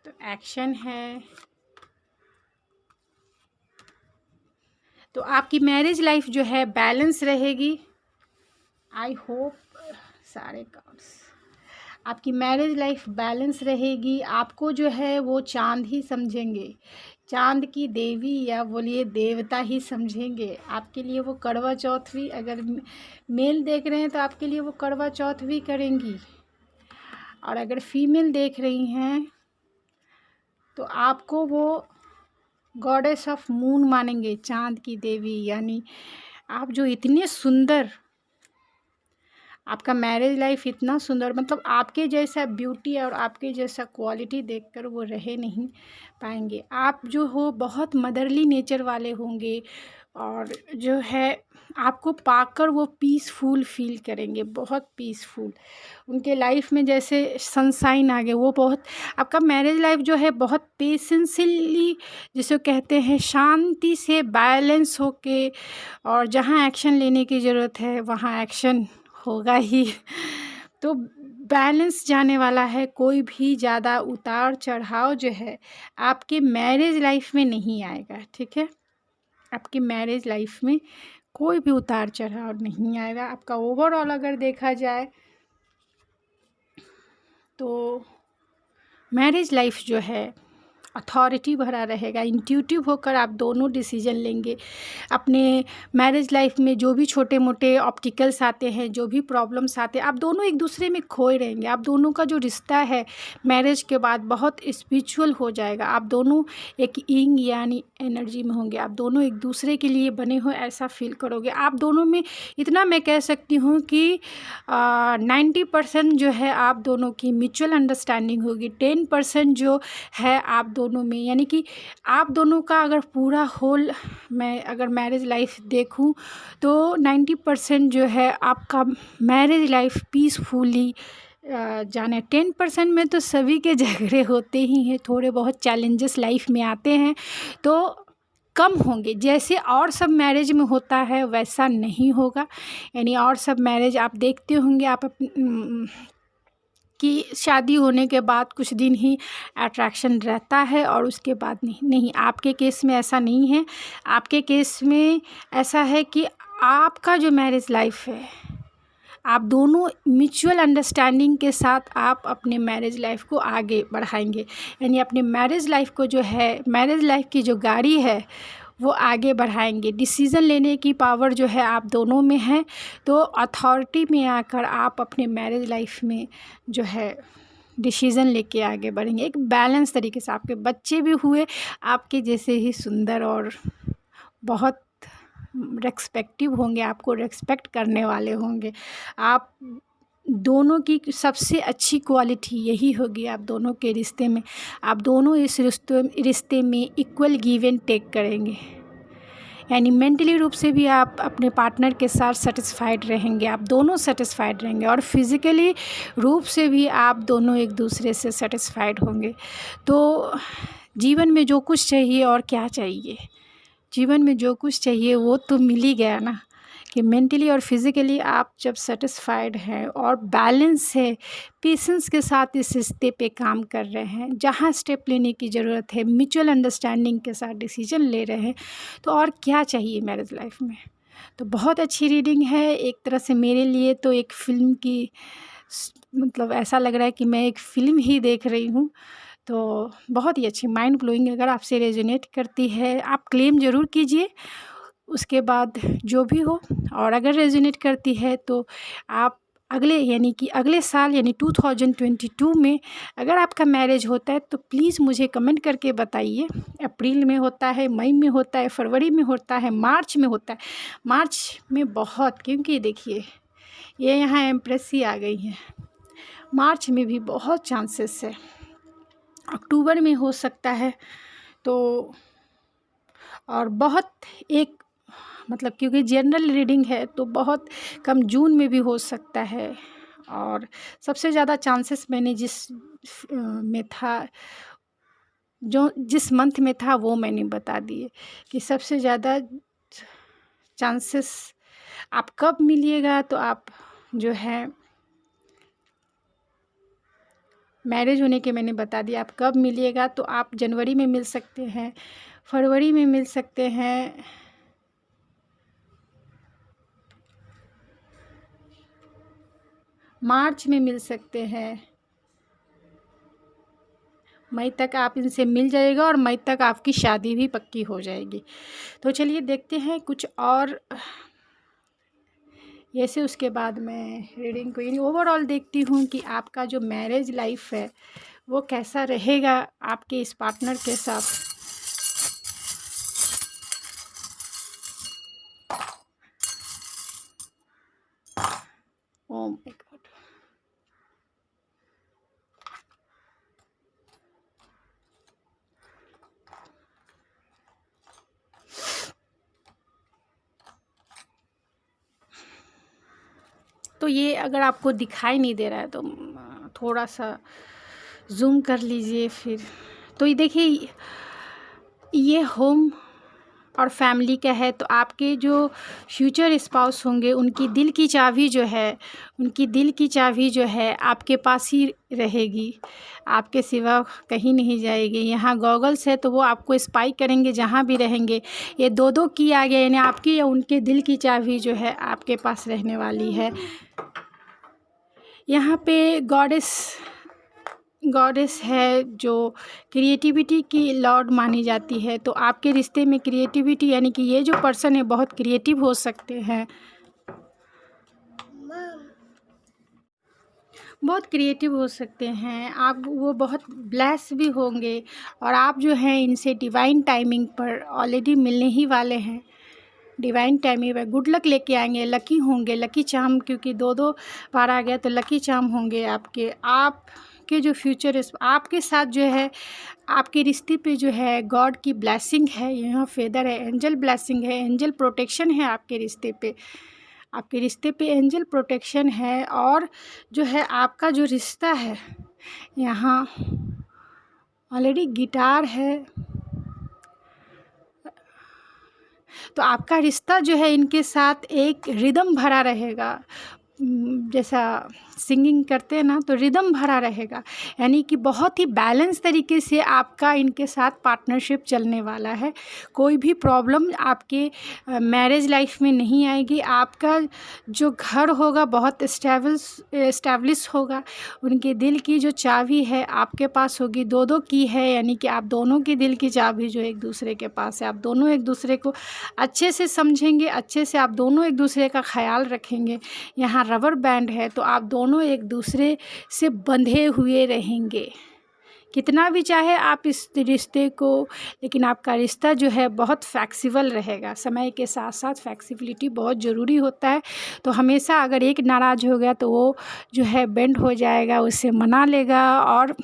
तो एक्शन है। तो आपकी मैरिज लाइफ जो है बैलेंस रहेगी। आई होप सारे कार्ड्स, आपकी मैरिज लाइफ बैलेंस रहेगी। आपको जो है वो चांद ही समझेंगे, चांद की देवी या बोलिए देवता ही समझेंगे। आपके लिए वो करवा चौथ भी, अगर मेल देख रहे हैं तो आपके लिए वो करवा चौथ भी करेंगी, और अगर फीमेल देख रही हैं तो आपको वो गॉडेस ऑफ मून मानेंगे, चांद की देवी। यानी आप जो इतने सुंदर, आपका मैरिज लाइफ इतना सुंदर, मतलब आपके जैसा ब्यूटी और आपके जैसा क्वालिटी देखकर वो रह नहीं पाएंगे। आप जो हो बहुत मदरली नेचर वाले होंगे और जो है आपको पाकर वो पीसफुल फील करेंगे, बहुत पीसफुल। उनके लाइफ में जैसे सनशाइन आ गए, वो बहुत, आपका मैरिज लाइफ जो है बहुत पेशेंसली, जिसे कहते हैं शांति से बैलेंस होके, और जहाँ एक्शन लेने की ज़रूरत है वहाँ एक्शन होगा ही। तो बैलेंस जाने वाला है, कोई भी ज़्यादा उतार चढ़ाव जो है आपके मैरिज लाइफ में नहीं आएगा, ठीक है। आपकी मैरिज लाइफ में कोई भी उतार चढ़ाव नहीं आएगा। आपका ओवरऑल अगर देखा जाए तो मैरिज लाइफ जो है अथॉरिटी भरा रहेगा, इंट्यूटिव होकर आप दोनों डिसीजन लेंगे। अपने मैरिज लाइफ में जो भी छोटे मोटे ऑब्स्टिकल्स आते हैं, जो भी प्रॉब्लम्स आते हैं, आप दोनों एक दूसरे में खोए रहेंगे। आप दोनों का जो रिश्ता है मैरिज के बाद बहुत स्पिरिचुअल हो जाएगा। आप दोनों एक यिंग यानी एनर्जी में होंगे, आप दोनों एक दूसरे के लिए बने हो ऐसा फील करोगे। आप दोनों में इतना मैं कह सकती हूँ कि 90% जो है आप दोनों की म्यूचुअल अंडरस्टैंडिंग होगी। 10% जो है आप दोनों में, यानी कि आप दोनों का अगर पूरा होल मैं अगर मैरिज लाइफ देखूं तो 90% जो है आपका मैरिज लाइफ पीसफुली जाने। 10% में तो सभी के झगड़े होते ही हैं, थोड़े बहुत चैलेंजेस लाइफ में आते हैं। तो कम होंगे। जैसे और सब मैरिज में होता है वैसा नहीं होगा। यानी और सब मैरिज आप देखते होंगे आप कि शादी होने के बाद कुछ दिन ही अट्रैक्शन रहता है और उसके बाद नहीं। नहीं, आपके केस में ऐसा नहीं है। आपके केस में ऐसा है कि आपका जो मैरिज लाइफ है, आप दोनों म्यूचुअल अंडरस्टैंडिंग के साथ आप अपने मैरिज लाइफ को आगे बढ़ाएंगे। यानी अपने मैरिज लाइफ को जो है, मैरिज लाइफ की जो गाड़ी है वो आगे बढ़ाएंगे। डिसीज़न लेने की पावर जो है आप दोनों में है, तो अथॉरिटी में आकर आप अपने मैरिज लाइफ में जो है डिसीज़न लेके आगे बढ़ेंगे एक बैलेंस तरीके से। आपके बच्चे भी हुए आपके जैसे ही सुंदर और बहुत रेस्पेक्टिव होंगे, आपको रेस्पेक्ट करने वाले होंगे। आप दोनों की सबसे अच्छी क्वालिटी यही होगी आप दोनों के रिश्ते में। आप दोनों इस रिश्ते में इक्वल गिव एंड टेक करेंगे। यानी मेंटली रूप से भी आप अपने पार्टनर के साथ सेटिस्फाइड रहेंगे, आप दोनों सेटिस्फाइड रहेंगे, और फिज़िकली रूप से भी आप दोनों एक दूसरे से सेटिस्फाइड होंगे। तो जीवन में जो कुछ चाहिए और क्या चाहिए, जीवन में जो कुछ चाहिए वो तो मिल ही गया ना, कि मेंटली और फिज़िकली आप जब सेटिस्फाइड हैं और बैलेंस है, पेशेंस के साथ इस रिश्ते पे काम कर रहे हैं, जहाँ स्टेप लेने की ज़रूरत है म्यूचुअल अंडरस्टैंडिंग के साथ डिसीजन ले रहे हैं, तो और क्या चाहिए मैरिज लाइफ में। तो बहुत अच्छी रीडिंग है। एक तरह से मेरे लिए तो एक फ़िल्म की मतलब ऐसा लग रहा है कि मैं एक फ़िल्म ही देख रही हूँ। तो बहुत ही अच्छी, माइंड ब्लोइंग। अगर आपसे रेजोनेट करती है आप क्लेम ज़रूर कीजिए, उसके बाद जो भी हो। और अगर रेजोनेट करती है तो आप अगले यानी कि अगले साल यानी 2022 में अगर आपका मैरिज होता है तो प्लीज़ मुझे कमेंट करके बताइए। अप्रैल में होता है, मई में होता है, फरवरी में होता है, मार्च में होता है। मार्च में बहुत, क्योंकि देखिए ये यहाँ एम्प्रेस ही आ गई हैं। मार्च में भी बहुत चांसेस है, अक्टूबर में हो सकता है। तो और बहुत एक मतलब क्योंकि जनरल रीडिंग है तो बहुत कम जून में भी हो सकता है। और सबसे ज़्यादा चांसेस मैंने में था, जो जिस मंथ में था वो मैंने बता दिए कि सबसे ज़्यादा चांसेस आप कब मिलिएगा। तो आप जो है मैरिज होने के मैंने बता दिया, आप कब मिलिएगा। तो आप जनवरी में मिल सकते हैं, फरवरी में मिल सकते हैं, मार्च में मिल सकते हैं, मई तक आप इनसे मिल जाएगा और मई तक आपकी शादी भी पक्की हो जाएगी। तो चलिए देखते हैं कुछ और ऐसे। उसके बाद मैं रीडिंग को ओवरऑल देखती हूँ कि आपका जो मैरिज लाइफ है वो कैसा रहेगा आपके इस पार्टनर के साथ। ओह माय गॉड, तो ये अगर आपको दिखाई नहीं दे रहा है तो थोड़ा सा जूम कर लीजिए फिर। तो ये देखिए ये होम और फैमिली का है। तो आपके जो फ्यूचर स्पाउस होंगे उनकी दिल की चाबी जो है, उनकी दिल की चाबी जो है आपके पास ही रहेगी, आपके सिवा कहीं नहीं जाएगी। यहाँ गॉगल्स है तो वो आपको स्पाई करेंगे जहाँ भी रहेंगे। ये दो दो की आ गया, यानी आपकी या उनके दिल की चाबी जो है आपके पास रहने वाली है। यहाँ पे गॉडेस है जो क्रिएटिविटी की लॉर्ड मानी जाती है। तो आपके रिश्ते में क्रिएटिविटी यानी कि ये जो पर्सन है बहुत क्रिएटिव हो सकते हैं, बहुत क्रिएटिव हो सकते हैं आप, वो बहुत ब्लेस भी होंगे। और आप जो हैं इनसे डिवाइन टाइमिंग पर ऑलरेडी मिलने ही वाले हैं। डिवाइन टाइमिंग पर गुड लक लेके आएंगे, लकी होंगे, लकी चार्म, क्योंकि दो दो बार आ गया तो लकी चार्म होंगे आपके जो फ्यूचर आपके साथ जो है, आपके रिश्ते पे जो है गॉड की ब्लेसिंग है। यहाँ फेदर है, एंजल ब्लेसिंग है, एंजल प्रोटेक्शन है आपके रिश्ते पे। आपके रिश्ते पे एंजल प्रोटेक्शन है। और जो है आपका जो रिश्ता है, यहाँ ऑलरेडी गिटार है, तो आपका रिश्ता जो है इनके साथ एक रिदम भरा रहेगा। जैसा सिंगिंग करते हैं ना, तो रिदम भरा रहेगा, यानी कि बहुत ही बैलेंस तरीके से आपका इनके साथ पार्टनरशिप चलने वाला है। कोई भी प्रॉब्लम आपके मैरिज लाइफ में नहीं आएगी। आपका जो घर होगा बहुत एस्टैब्लिश होगा। उनके दिल की जो चाबी है आपके पास होगी, दो दो की है, यानी कि आप दोनों की दिल की चाबी जो एक दूसरे के पास है। आप दोनों एक दूसरे को अच्छे से समझेंगे, अच्छे से आप दोनों एक दूसरे का ख्याल रखेंगे। यहाँ रबर बैंड है, तो आप दोनों एक दूसरे से बंधे हुए रहेंगे। कितना भी चाहे आप इस रिश्ते को, लेकिन आपका रिश्ता जो है बहुत फ्लेक्सिबल रहेगा। समय के साथ साथ फ्लेक्सिबिलिटी बहुत ज़रूरी होता है। तो हमेशा अगर एक नाराज़ हो गया तो वो जो है बेंड हो जाएगा, उसे मना लेगा, और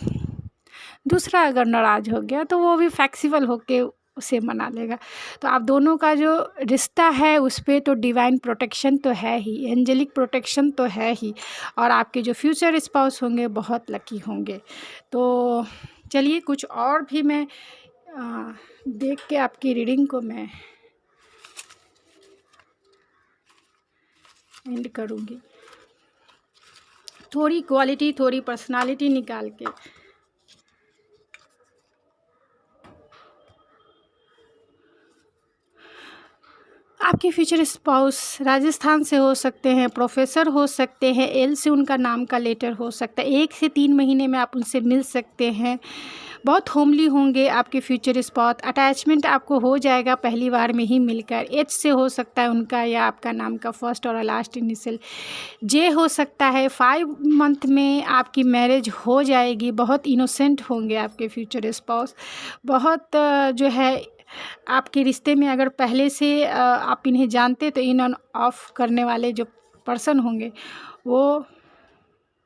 दूसरा अगर नाराज़ हो गया तो वो भी फ्लेक्सिबल होके उसे मना लेगा। तो आप दोनों का जो रिश्ता है उस पे तो डिवाइन प्रोटेक्शन तो है ही, एंजेलिक प्रोटेक्शन तो है ही, और आपके जो फ्यूचर स्पाउस होंगे बहुत लकी होंगे। तो चलिए कुछ और भी मैं देख के आपकी रीडिंग को मैं एंड करूँगी। थोड़ी क्वालिटी, थोड़ी पर्सनालिटी निकाल के। आपके फ्यूचर स्पाउस राजस्थान से हो सकते हैं, प्रोफेसर हो सकते हैं, एल से उनका नाम का लेटर हो सकता है। 1 से 3 महीने में आप उनसे मिल सकते हैं। बहुत होमली होंगे आपके फ्यूचर स्पाउस। अटैचमेंट आपको हो जाएगा पहली बार में ही मिलकर। एच से हो सकता है उनका या आपका नाम का फर्स्ट और लास्ट इनिशियल। जे हो सकता है। 5 मंथ में आपकी मैरिज हो जाएगी। बहुत इनोसेंट होंगे आपके फ्यूचर स्पाउस। बहुत जो है आपके रिश्ते में अगर पहले से आप इन्हें जानते तो इन ऑन ऑफ करने वाले जो पर्सन होंगे वो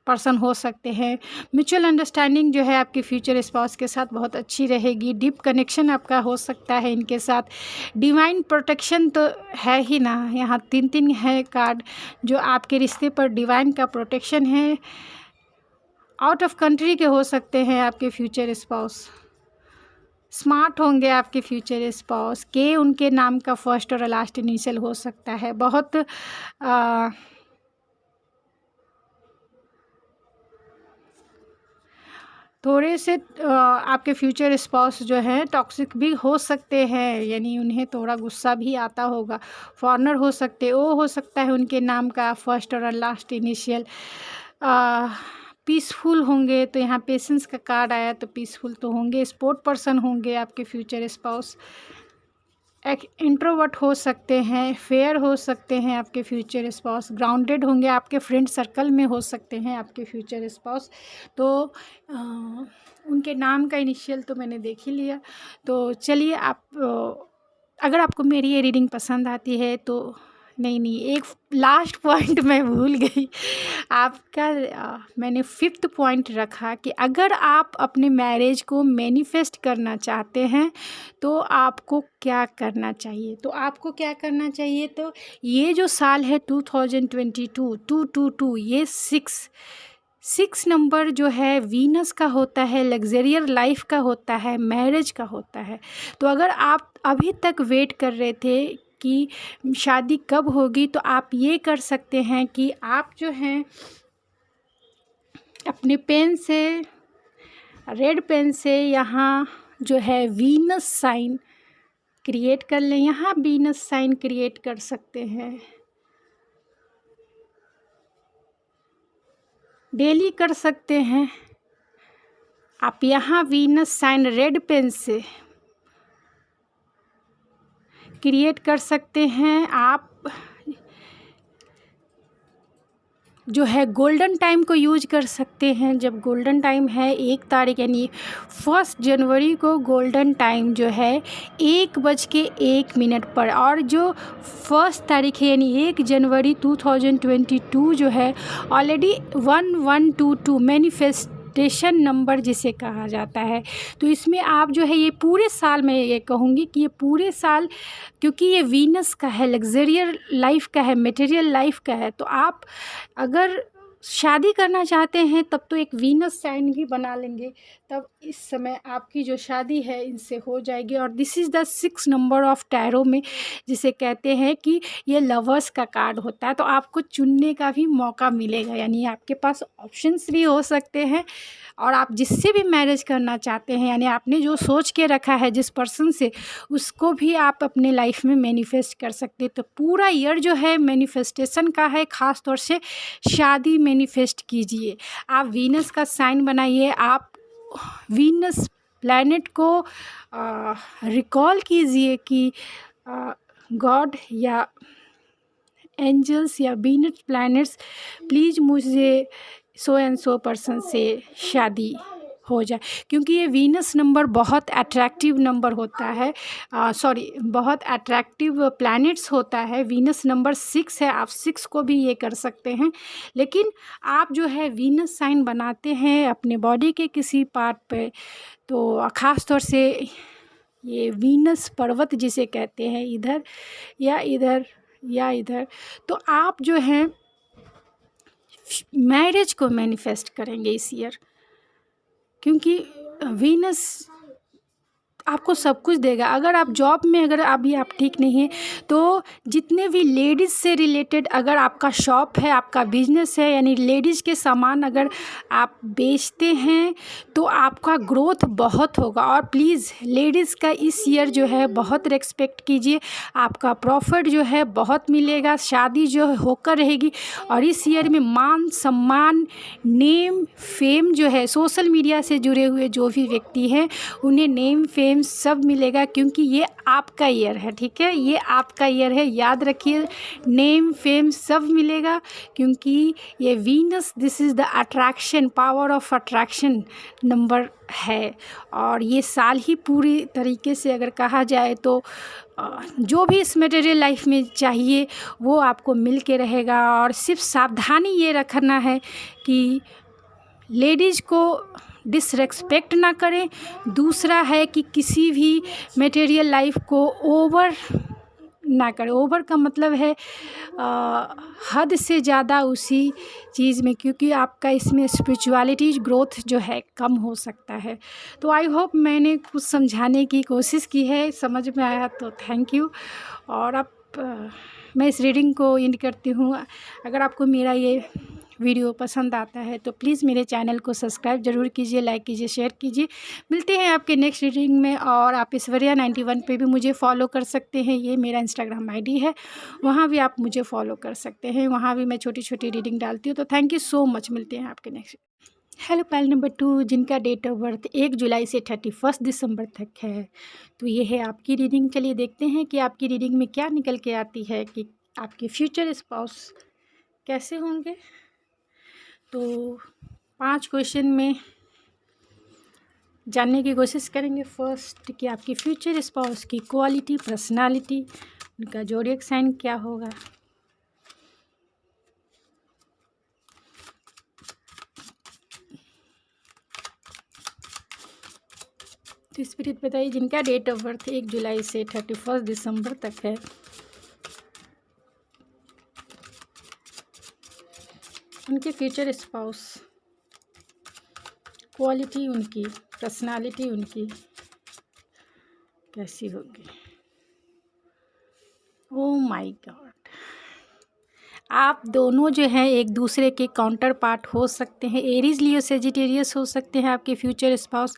पर्सन हो सकते हैं। म्यूचुअल अंडरस्टैंडिंग जो है आपके फ्यूचर स्पाउस के साथ बहुत अच्छी रहेगी। डीप कनेक्शन आपका हो सकता है इनके साथ। डिवाइन प्रोटेक्शन तो है ही ना, यहाँ 3 है कार्ड जो आपके रिश्ते पर डिवाइन का प्रोटेक्शन है। आउट ऑफ कंट्री के हो सकते हैं आपके फ्यूचर स्पाउस। स्मार्ट होंगे आपके फ्यूचर स्पाउस। के उनके नाम का फर्स्ट और लास्ट इनिशियल हो सकता है। बहुत थोड़े से आपके फ्यूचर स्पाउस जो है टॉक्सिक भी हो सकते हैं, यानी उन्हें थोड़ा गुस्सा भी आता होगा। फॉरेनर हो सकते, वो हो सकता है उनके नाम का फर्स्ट और लास्ट इनिशियल। पीसफुल होंगे, तो यहाँ पेशेंस का कार्ड आया, तो पीसफुल तो होंगे। स्पोर्ट पर्सन होंगे आपके फ्यूचर स्पाउस। एक इंट्रोवर्ट हो सकते हैं। फेयर हो सकते हैं आपके फ्यूचर स्पाउस। ग्राउंडेड होंगे, आपके फ्रेंड सर्कल में हो सकते हैं आपके फ्यूचर स्पाउस। तो उनके नाम का इनिशियल तो मैंने देख ही लिया। तो चलिए आप अगर आपको मेरी ये रीडिंग पसंद आती है तो नहीं, एक लास्ट पॉइंट मैं भूल गई आपका। मैंने 5th पॉइंट रखा कि अगर आप अपने मैरिज को मैनिफेस्ट करना चाहते हैं तो आपको क्या करना चाहिए। तो आपको क्या करना चाहिए, तो ये जो साल है 2022 222, ये 6 नंबर जो है वीनस का होता है, लग्जरियर लाइफ का होता है, मैरिज का होता है। तो अगर आप अभी तक वेट कर रहे थे कि शादी कब होगी, तो आप ये कर सकते हैं कि आप जो हैं अपने पेन से, रेड पेन से यहाँ जो है वीनस साइन क्रिएट कर लें। यहाँ वीनस साइन क्रिएट कर सकते हैं, डेली कर सकते हैं आप। यहाँ वीनस साइन रेड पेन से क्रिएट कर सकते हैं। आप जो है गोल्डन टाइम को यूज कर सकते हैं। जब गोल्डन टाइम है 1 तारीख यानी 1 जनवरी को गोल्डन टाइम जो है 1:01 पर, और जो 1 तारीख है यानी 1 जनवरी 2022 जो है ऑलरेडी 1122 मैनिफेस्टेशन नंबर जिसे कहा जाता है। तो इसमें आप जो है ये पूरे साल, मैं ये कहूँगी कि ये पूरे साल, क्योंकि ये वीनस का है, लग्जरियर लाइफ का है, मटेरियल लाइफ का है, तो आप अगर शादी करना चाहते हैं तब तो एक वीनस साइन भी बना लेंगे, तब इस समय आपकी जो शादी है इनसे हो जाएगी। और this is the 6 number of tarot में, जिसे कहते हैं कि ये लवर्स का कार्ड होता है। तो आपको चुनने का भी मौका मिलेगा, यानी आपके पास ऑप्शंस भी हो सकते हैं। और आप जिससे भी मैरिज करना चाहते हैं, यानी आपने जो सोच के रखा है जिस पर्सन से, उसको भी आप अपने लाइफ में मैनिफेस्ट कर सकते हैं। तो पूरा ईयर जो है मैनिफेस्टेशन का है, ख़ास तौर से शादी मैनिफेस्ट कीजिए। आप वीनस का साइन बनाइए, आप वीनस प्लैनेट को रिकॉल कीजिए कि गॉड या एंजल्स या वीनस प्लैनेट्स, प्लीज़ मुझे सो एंड सो पर्सन से शादी हो जाए। क्योंकि ये वीनस नंबर बहुत अट्रैक्टिव नंबर होता है, बहुत अट्रैक्टिव प्लैनेट्स होता है। वीनस नंबर 6 है, आप 6 को भी ये कर सकते हैं। लेकिन आप जो है वीनस साइन बनाते हैं अपने बॉडी के किसी पार्ट पे, तो ख़ास तौर से ये वीनस पर्वत जिसे कहते हैं, इधर या इधर या इधर, तो आप जो है मैरिज को मैनिफेस्ट करेंगे इस ईयर। क्योंकि वीनस आपको सब कुछ देगा। अगर आप जॉब में, अगर अभी आप ठीक नहीं हैं, तो जितने भी लेडीज़ से रिलेटेड, अगर आपका शॉप है, आपका बिजनेस है, यानी लेडीज़ के सामान अगर आप बेचते हैं, तो आपका ग्रोथ बहुत होगा। और प्लीज़ लेडीज़ का इस ईयर जो है बहुत रिस्पेक्ट कीजिए, आपका प्रॉफिट जो है बहुत मिलेगा, शादी जो होकर रहेगी। और इस ईयर में मान सम्मान, नेम फेम जो है, सोशल मीडिया से जुड़े हुए जो भी व्यक्ति हैं उन्हें नेम फेम सब मिलेगा, क्योंकि ये आपका ईयर है। ठीक है, ये आपका ईयर है, याद रखिए। नेम फेम सब मिलेगा, क्योंकि ये Venus, this is the attraction, power of attraction number है। और ये साल ही पूरी तरीके से अगर कहा जाए तो जो भी इस मटेरियल लाइफ में चाहिए वो आपको मिल के रहेगा। और सिर्फ सावधानी ये रखना है कि लेडीज़ को डिसरेस्पेक्ट ना करें। दूसरा है कि किसी भी मटेरियल लाइफ को ओवर ना करें। ओवर का मतलब है हद से ज़्यादा उसी चीज़ में, क्योंकि आपका इसमें स्पिरिचुअलिटी ग्रोथ जो है कम हो सकता है। तो आई होप मैंने कुछ समझाने की कोशिश की है, समझ में आया तो थैंक यू। और अब मैं इस रीडिंग को एंड करती हूँ। अगर आपको मेरा ये वीडियो पसंद आता है तो प्लीज़ मेरे चैनल को सब्सक्राइब ज़रूर कीजिए, लाइक कीजिए, शेयर कीजिए। मिलते हैं आपके नेक्स्ट रीडिंग में। और आप ईश्वरिया 91 पे भी मुझे फॉलो कर सकते हैं, ये मेरा इंस्टाग्राम आईडी है, वहाँ भी आप मुझे फॉलो कर सकते हैं, वहाँ भी मैं छोटी छोटी रीडिंग डालती हूँ। तो थैंक यू सो मच, मिलते हैं आपके नेक्स्ट। हेलो पाइल नंबर 2, जिनका डेट ऑफ बर्थ 1 जुलाई से 31 दिसंबर तक है, तो ये है आपकी रीडिंग। चलिए देखते हैं कि आपकी रीडिंग में क्या निकल के आती है, कि आपके फ्यूचर स्पाउस कैसे होंगे। तो 5 क्वेश्चन में जानने की कोशिश करेंगे। फर्स्ट, कि आपकी फ्यूचर स्पाउस की क्वालिटी, पर्सनालिटी, उनका ज़ोडिएक साइन क्या होगा। तो स्पिरिट बताइए, जिनका डेट ऑफ बर्थ 1 जुलाई से 31 दिसंबर तक है, उनके फ्यूचर स्पाउस क्वालिटी, उनकी पर्सनालिटी उनकी कैसी होगी। ओह माय गॉड, आप दोनों जो हैं एक दूसरे के काउंटर पार्ट हो सकते हैं। एरीज, लियो, सेजिटेरियस हो सकते हैं आपके फ्यूचर स्पाउस।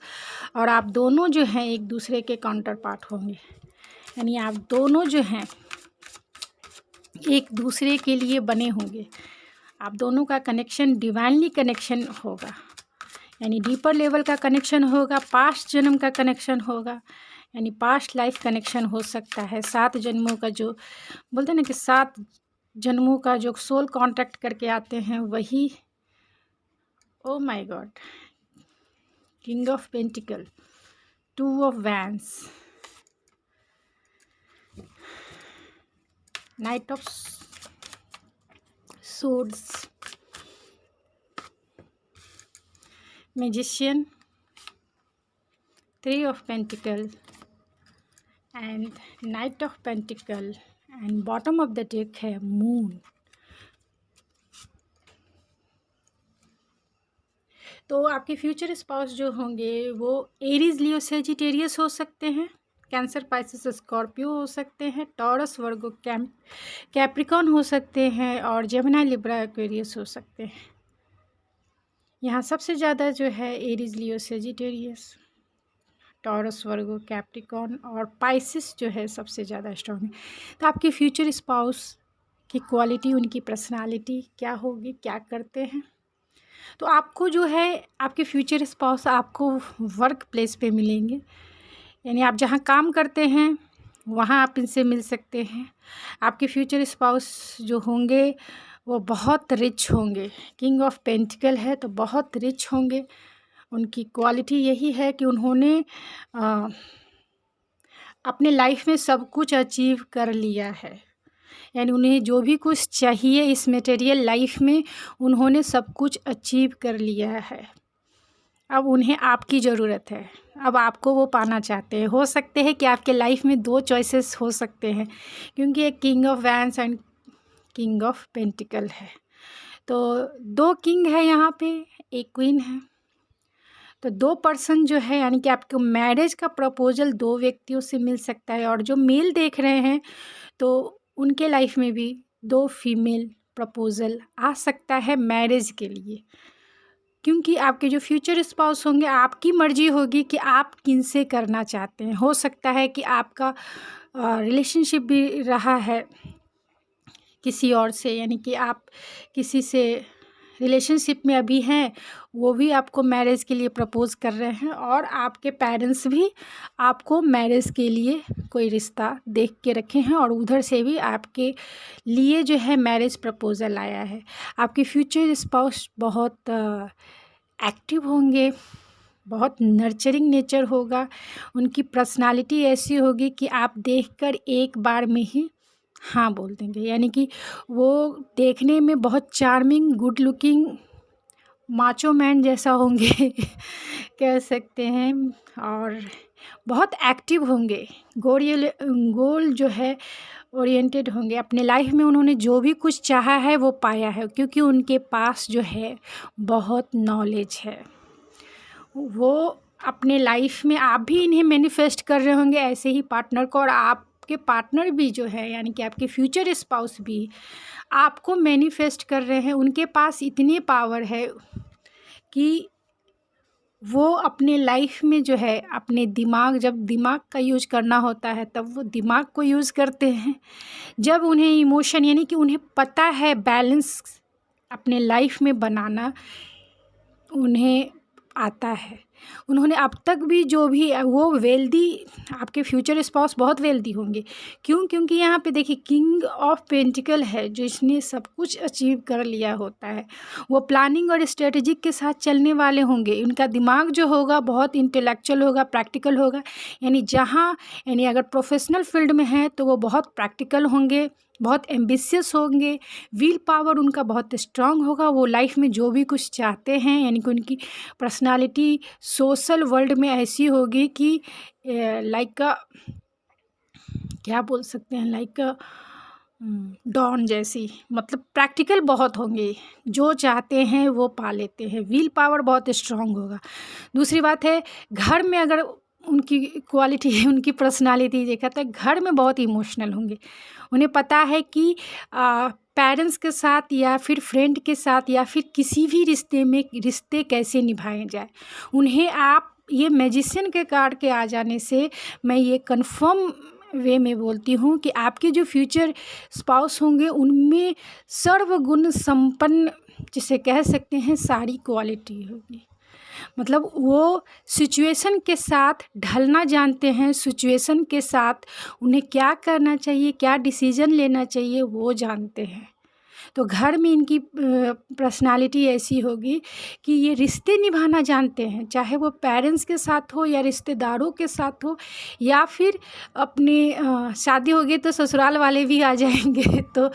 और आप दोनों जो हैं एक दूसरे के काउंटर पार्ट होंगे, यानी आप दोनों जो हैं एक दूसरे के लिए बने होंगे। आप दोनों का कनेक्शन डिवाइनली कनेक्शन होगा, यानी डीपर लेवल का कनेक्शन होगा, पास्ट जन्म का कनेक्शन होगा, यानी पास्ट लाइफ कनेक्शन हो सकता है। 7 जन्मों का, जो बोलते हैं ना कि 7 जन्मों का जो सोल कांटेक्ट करके आते हैं वही। Oh my God, king of pentacle, 2 of vents, night of swords, magician, 3 of pentacle and knight of pentacle, and bottom of the deck है moon। तो आपके फ्यूचर स्पाउस जो होंगे वो एरीज लियो सेजिटेरियस हो सकते हैं, कैंसर पाइसेस स्कॉर्पियो हो सकते हैं, टॉरस वर्गो कैप्रिकॉन हो सकते हैं और जेमिनी लिब्रा एक्वेरियस हो सकते हैं। यहाँ सबसे ज़्यादा जो है Aries Leo Sagittarius, Taurus Virgo Capricorn और पाइसिस जो है सबसे ज़्यादा स्ट्रॉन्ग है। तो आपके फ्यूचर स्पाउस की क्वालिटी, उनकी पर्सनालिटी क्या होगी, क्या करते हैं, तो आपको जो है आपके फ्यूचर स्पाउस आपको वर्क प्लेस पे मिलेंगे, यानी आप जहाँ काम करते हैं वहाँ आप इनसे मिल सकते हैं। आपके फ्यूचर स्पाउस जो होंगे वो बहुत रिच होंगे, किंग ऑफ पेंटिकल है तो बहुत रिच होंगे। उनकी क्वालिटी यही है कि उन्होंने अपने लाइफ में सब कुछ अचीव कर लिया है, यानी उन्हें जो भी कुछ चाहिए इस मटेरियल लाइफ में उन्होंने सब कुछ अचीव कर लिया है। अब उन्हें आपकी ज़रूरत है, अब आपको वो पाना चाहते हैं। हो सकते हैं कि आपके लाइफ में 2 चॉइसेस हो सकते हैं, क्योंकि एक king of wands and king of pentacle है, तो 2 किंग है यहाँ पे, एक क्वीन है। तो 2 पर्सन जो है, यानी कि आपको मैरिज का प्रपोजल 2 व्यक्तियों से मिल सकता है। और जो मेल देख रहे हैं तो उनके लाइफ में भी 2 फीमेल प्रपोजल आ सकता है मैरिज के लिए, क्योंकि आपके जो फ्यूचर स्पाउस होंगे आपकी मर्जी होगी कि आप किनसे करना चाहते हैं। हो सकता है कि आपका रिलेशनशिप भी रहा है किसी और से, यानी कि आप किसी से रिलेशनशिप में अभी हैं, वो भी आपको मैरिज के लिए प्रपोज कर रहे हैं और आपके पेरेंट्स भी आपको मैरिज के लिए कोई रिश्ता देख के रखे हैं और उधर से भी आपके लिए जो है मैरिज प्रपोजल आया है। आपके फ्यूचर स्पाउस बहुत एक्टिव होंगे, बहुत नर्चरिंग नेचर होगा, उनकी पर्सनालिटी ऐसी होगी कि आप देखकर एक बार में ही हाँ बोल देंगे, यानी कि वो देखने में बहुत charming, good looking, macho man जैसा होंगे कह सकते हैं, और बहुत एक्टिव होंगे, गोल जो है ओरिएंटेड होंगे। अपने लाइफ में उन्होंने जो भी कुछ चाहा है वो पाया है, क्योंकि उनके पास जो है बहुत नॉलेज है। वो अपने लाइफ में, आप भी इन्हें मैनिफेस्ट कर रहे होंगे ऐसे ही पार्टनर को, और आपके पार्टनर भी जो है, यानी कि आपके फ्यूचर स्पाउस भी आपको मैनिफेस्ट कर रहे हैं। उनके पास इतनी पावर है कि वो अपने लाइफ में जो है अपने दिमाग, जब दिमाग का यूज करना होता है तब वो दिमाग को यूज़ करते हैं। जब उन्हें इमोशन, यानी कि उन्हें पता है बैलेंस अपने लाइफ में बनाना उन्हें आता है। उन्होंने अब तक भी जो भी वो वेल्दी, आपके फ्यूचर स्पाउस बहुत वेल्दी होंगे। क्यों? क्योंकि यहाँ पे देखिए किंग ऑफ पेंटिकल है, जो इसने सब कुछ अचीव कर लिया होता है। वो प्लानिंग और स्ट्रेटेजिक के साथ चलने वाले होंगे। उनका दिमाग जो होगा बहुत इंटेलेक्चुअल होगा, प्रैक्टिकल होगा, यानी अगर प्रोफेशनल फील्ड में है तो वो बहुत प्रैक्टिकल होंगे, बहुत एम्बिशियस होंगे, विल पावर उनका बहुत स्ट्रांग होगा। वो लाइफ में जो भी कुछ चाहते हैं, यानी कि उनकी पर्सनालिटी सोशल वर्ल्ड में ऐसी होगी कि लाइक क्या बोल सकते हैं, लाइक डॉन जैसी, मतलब प्रैक्टिकल बहुत होंगे, जो चाहते हैं वो पा लेते हैं, विल पावर बहुत स्ट्रांग होगा। दूसरी बात है, घर में अगर उनकी क्वालिटी है, उनकी पर्सनालिटी देखा तो घर में बहुत इमोशनल होंगे। उन्हें पता है कि पेरेंट्स के साथ या फिर फ्रेंड के साथ या फिर किसी भी रिश्ते कैसे निभाए जाए। उन्हें आप ये मैजिशियन के कार्ड के आ जाने से मैं ये कंफर्म वे में बोलती हूँ कि आपके जो फ्यूचर स्पाउस होंगे उनमें सर्वगुण संपन्न, जिसे कह सकते हैं, सारी क्वालिटी होगी। मतलब वो सिचुएशन के साथ ढलना जानते हैं, सिचुएशन के साथ उन्हें क्या करना चाहिए, क्या डिसीजन लेना चाहिए वो जानते हैं। तो घर में इनकी पर्सनालिटी ऐसी होगी कि ये रिश्ते निभाना जानते हैं, चाहे वो पेरेंट्स के साथ हो या रिश्तेदारों के साथ हो, या फिर अपने शादी होगी तो ससुराल वाले भी आ जाएंगे तो,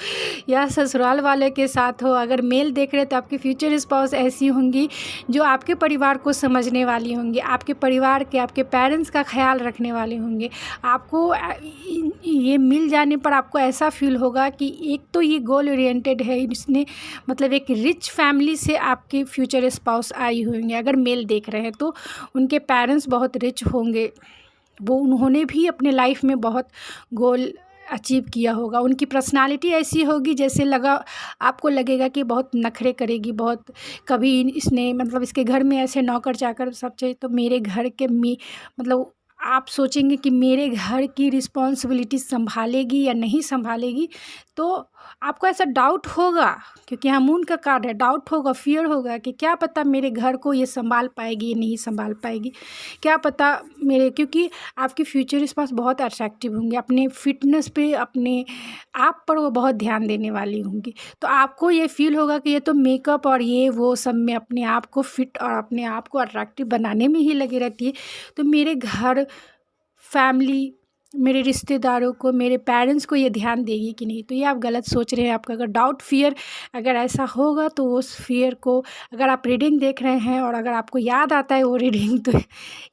या ससुराल वाले के साथ हो। अगर मेल देख रहे तो आपकी फ्यूचर स्पाउस ऐसी होंगी जो आपके परिवार को समझने वाली होंगी, आपके परिवार के, आपके पेरेंट्स का ख्याल रखने वाले होंगे। आपको ये मिल जाने पर आपको ऐसा फील होगा कि एक तो ये गोल ओरिएंटेड एजुकेटेड है, इसने मतलब एक रिच फैमिली से आपके फ्यूचर स्पाउस आई होंगे। अगर मेल देख रहे हैं तो उनके पेरेंट्स बहुत रिच होंगे, वो उन्होंने भी अपने लाइफ में बहुत गोल अचीव किया होगा। उनकी पर्सनालिटी ऐसी होगी जैसे आपको लगेगा कि बहुत नखरे करेगी, बहुत कभी इसने मतलब इसके घर में ऐसे नौकर चाकर सब चाहिए, तो मेरे घर के मतलब आप सोचेंगे कि मेरे घर की रिस्पॉन्सिबिलिटी संभालेगी या नहीं संभालेगी, तो आपको ऐसा डाउट होगा, क्योंकि यहाँ मून का कार्ड है। डाउट होगा, फियर होगा कि क्या पता मेरे घर को ये संभाल पाएगी या नहीं संभाल पाएगी, क्या पता मेरे, क्योंकि आपके फ्यूचर स्पाउस बहुत अट्रैक्टिव होंगे, अपने फिटनेस पे, अपने आप पर वो बहुत ध्यान देने वाली होंगी। तो आपको ये फील होगा कि ये तो मेकअप और ये वो सब में अपने आप को फिट और अपने आप को अट्रैक्टिव बनाने में ही लगी रहती है, तो मेरे घर, फैमिली, मेरे रिश्तेदारों को, मेरे पेरेंट्स को ये ध्यान देगी कि नहीं। तो ये आप गलत सोच रहे हैं। आपका अगर डाउट, फियर अगर ऐसा होगा तो उस फियर को, अगर आप रीडिंग देख रहे हैं और अगर आपको याद आता है वो रीडिंग, तो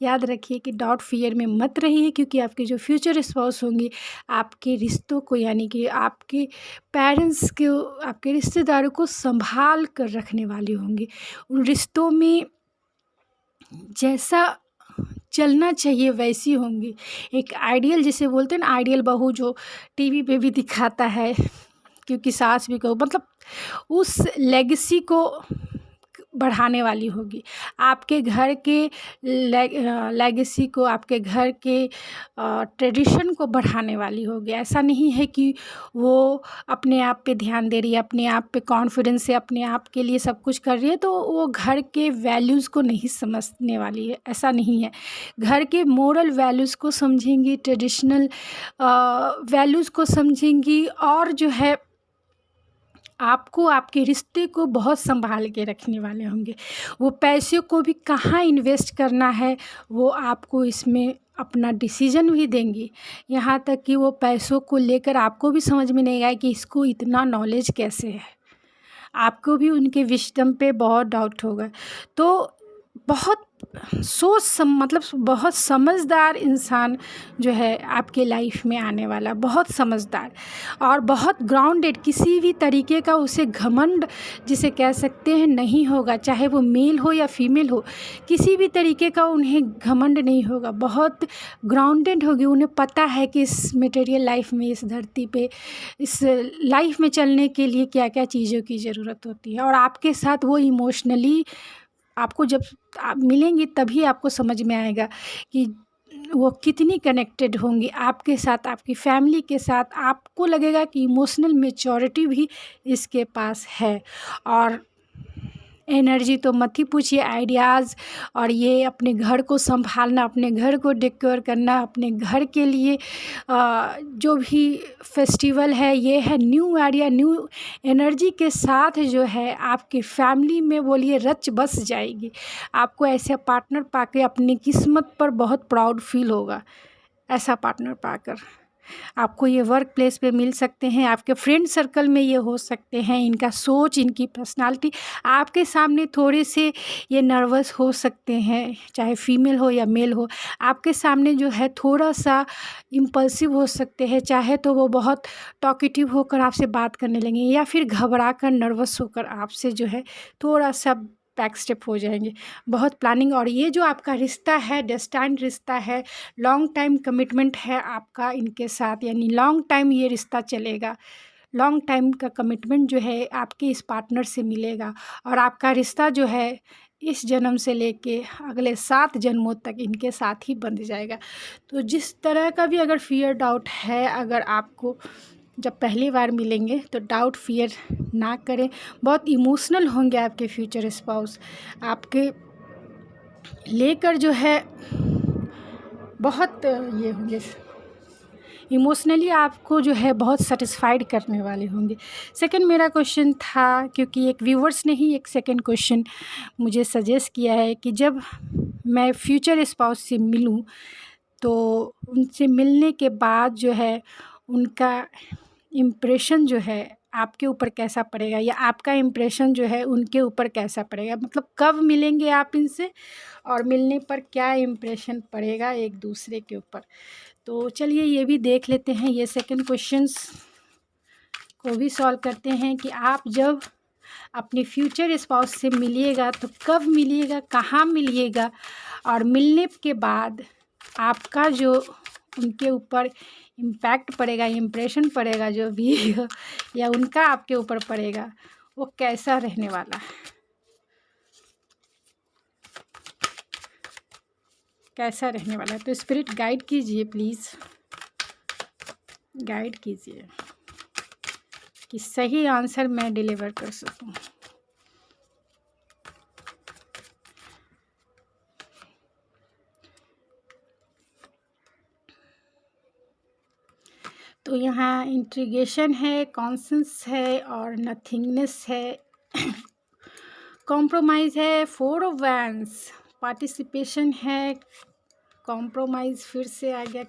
याद रखिए कि डाउट, फियर में मत रहिए, क्योंकि आपके जो फ्यूचर स्पाउस होंगे आपके रिश्तों को, यानी कि आपके पेरेंट्स को, आपके रिश्तेदारों को संभाल कर रखने वाले होंगे। उन रिश्तों में जैसा चलना चाहिए वैसी होंगी। एक आइडियल जिसे बोलते हैं ना, आइडियल बहू, जो टीवी पे भी दिखाता है, क्योंकि सास भी कहो, मतलब उस लेगेसी को बढ़ाने वाली होगी। आपके घर के लेगेसी को, आपके घर के ट्रेडिशन को बढ़ाने वाली होगी। ऐसा नहीं है कि वो अपने आप पे ध्यान दे रही है, अपने आप पे कॉन्फिडेंस से अपने आप के लिए सब कुछ कर रही है, तो वो घर के वैल्यूज़ को नहीं समझने वाली है। ऐसा नहीं है। घर के मोरल वैल्यूज़ को समझेंगी, ट्रेडिशनल वैल्यूज़ को समझेंगी, और जो है आपको, आपके रिश्ते को बहुत संभाल के रखने वाले होंगे। वो पैसे को भी कहाँ इन्वेस्ट करना है वो आपको इसमें अपना डिसीजन भी देंगी। यहाँ तक कि वो पैसों को लेकर आपको भी समझ में नहीं आए कि इसको इतना नॉलेज कैसे है। आपको भी उनके विजडम पे बहुत डाउट होगा। तो बहुत मतलब बहुत समझदार इंसान जो है आपके लाइफ में आने वाला, बहुत समझदार और बहुत ग्राउंडेड, किसी भी तरीके का उसे घमंड जिसे कह सकते हैं नहीं होगा, चाहे वो मेल हो या फीमेल हो, किसी भी तरीके का उन्हें घमंड नहीं होगा। बहुत ग्राउंडेड होगी, उन्हें पता है कि इस मटेरियल लाइफ में, इस धरती पे, इस लाइफ में चलने के लिए क्या क्या चीज़ों की ज़रूरत होती है। और आपके साथ वो इमोशनली, आपको जब आप मिलेंगी तभी आपको समझ में आएगा कि वो कितनी कनेक्टेड होंगी आपके साथ, आपकी फैमिली के साथ। आपको लगेगा कि इमोशनल मैच्योरिटी भी इसके पास है। और एनर्जी तो मत ही पूछिए, आइडियाज़, और ये अपने घर को संभालना, अपने घर को डेकोर करना, अपने घर के लिए जो भी फेस्टिवल है, ये है न्यू आइडिया, न्यू एनर्जी के साथ जो है आपकी फैमिली में बोलिए रच बस जाएगी। आपको ऐसे पार्टनर पाके अपनी किस्मत पर बहुत प्राउड फील होगा। ऐसा पार्टनर पाकर आपको ये वर्क प्लेस पे मिल सकते हैं, आपके फ्रेंड सर्कल में ये हो सकते हैं। इनका सोच, इनकी पर्सनालिटी आपके सामने थोड़े से ये नर्वस हो सकते हैं, चाहे फीमेल हो या मेल हो। आपके सामने जो है थोड़ा सा इम्पल्सिव हो सकते हैं, चाहे तो वो बहुत टॉकेटिव होकर आपसे बात करने लगेंगे, या फिर घबरा कर, नर्वस होकर आपसे जो है थोड़ा सा बैक स्टेप हो जाएंगे। बहुत प्लानिंग, और ये जो आपका रिश्ता है, डेस्टाइन्ड रिश्ता है, लॉन्ग टाइम कमिटमेंट है आपका इनके साथ, यानी लॉन्ग टाइम ये रिश्ता चलेगा। लॉन्ग टाइम का कमिटमेंट जो है आपके इस पार्टनर से मिलेगा, और आपका रिश्ता जो है इस जन्म से लेके अगले 7 जन्मों तक इनके साथ ही बंध जाएगा। तो जिस तरह का भी अगर फियर, डाउट है, अगर आपको जब पहली बार मिलेंगे तो डाउट, फियर ना करें। बहुत इमोशनल होंगे आपके फ्यूचर स्पाउस, आपके लेकर जो है बहुत ये होंगे, इमोशनली आपको जो है बहुत सेटिस्फाइड करने वाले होंगे। सेकंड मेरा क्वेश्चन था, क्योंकि एक व्यूवर्स ने ही एक सेकंड क्वेश्चन मुझे सजेस्ट किया है कि जब मैं फ्यूचर स्पाउस से मिलूं तो उनसे मिलने के बाद जो है उनका इम्प्रेशन जो है आपके ऊपर कैसा पड़ेगा, या आपका इम्प्रेशन जो है उनके ऊपर कैसा पड़ेगा। मतलब कब मिलेंगे आप इनसे, और मिलने पर क्या इम्प्रेशन पड़ेगा एक दूसरे के ऊपर। तो चलिए ये भी देख लेते हैं, ये सेकंड क्वेश्चंस को भी सॉल्व करते हैं कि आप जब अपने फ्यूचर स्पाउस से मिलिएगा तो कब मिलिएगा, कहाँ मिलिएगा, और मिलने के बाद आपका जो उनके ऊपर इम्पैक्ट पड़ेगा, इम्प्रेशन पड़ेगा जो भी या उनका आपके ऊपर पड़ेगा, वो कैसा रहने वाला है, कैसा रहने वाला है। तो स्पिरिट गाइड कीजिए, प्लीज़ गाइड कीजिए कि सही आंसर मैं डिलीवर कर सकूं। तो यहाँ इंट्रीगेशन है, कॉन्सेंस है और नथिंगनेस है, कॉम्प्रोमाइज़ है, 4 ऑफ वैंड्स, पार्टिसिपेशन है, कॉम्प्रोमाइज़ फिर से आ गया,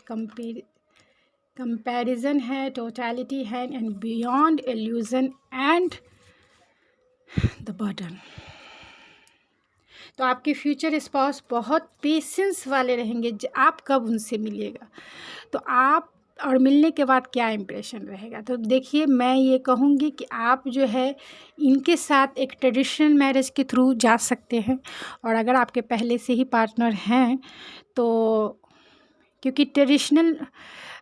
कंपैरिजन है, टोटलिटी है, and beyond illusion and the burden. तो आपके फ्यूचर स्पाउस बहुत पेशेंस वाले रहेंगे। आप कब उनसे मिलिएगा तो आप, और मिलने के बाद क्या इम्प्रेशन रहेगा। तो देखिए, मैं ये कहूँगी कि आप जो है इनके साथ एक ट्रेडिशनल मैरिज के थ्रू जा सकते हैं, और अगर आपके पहले से ही पार्टनर हैं तो, क्योंकि ट्रेडिशनल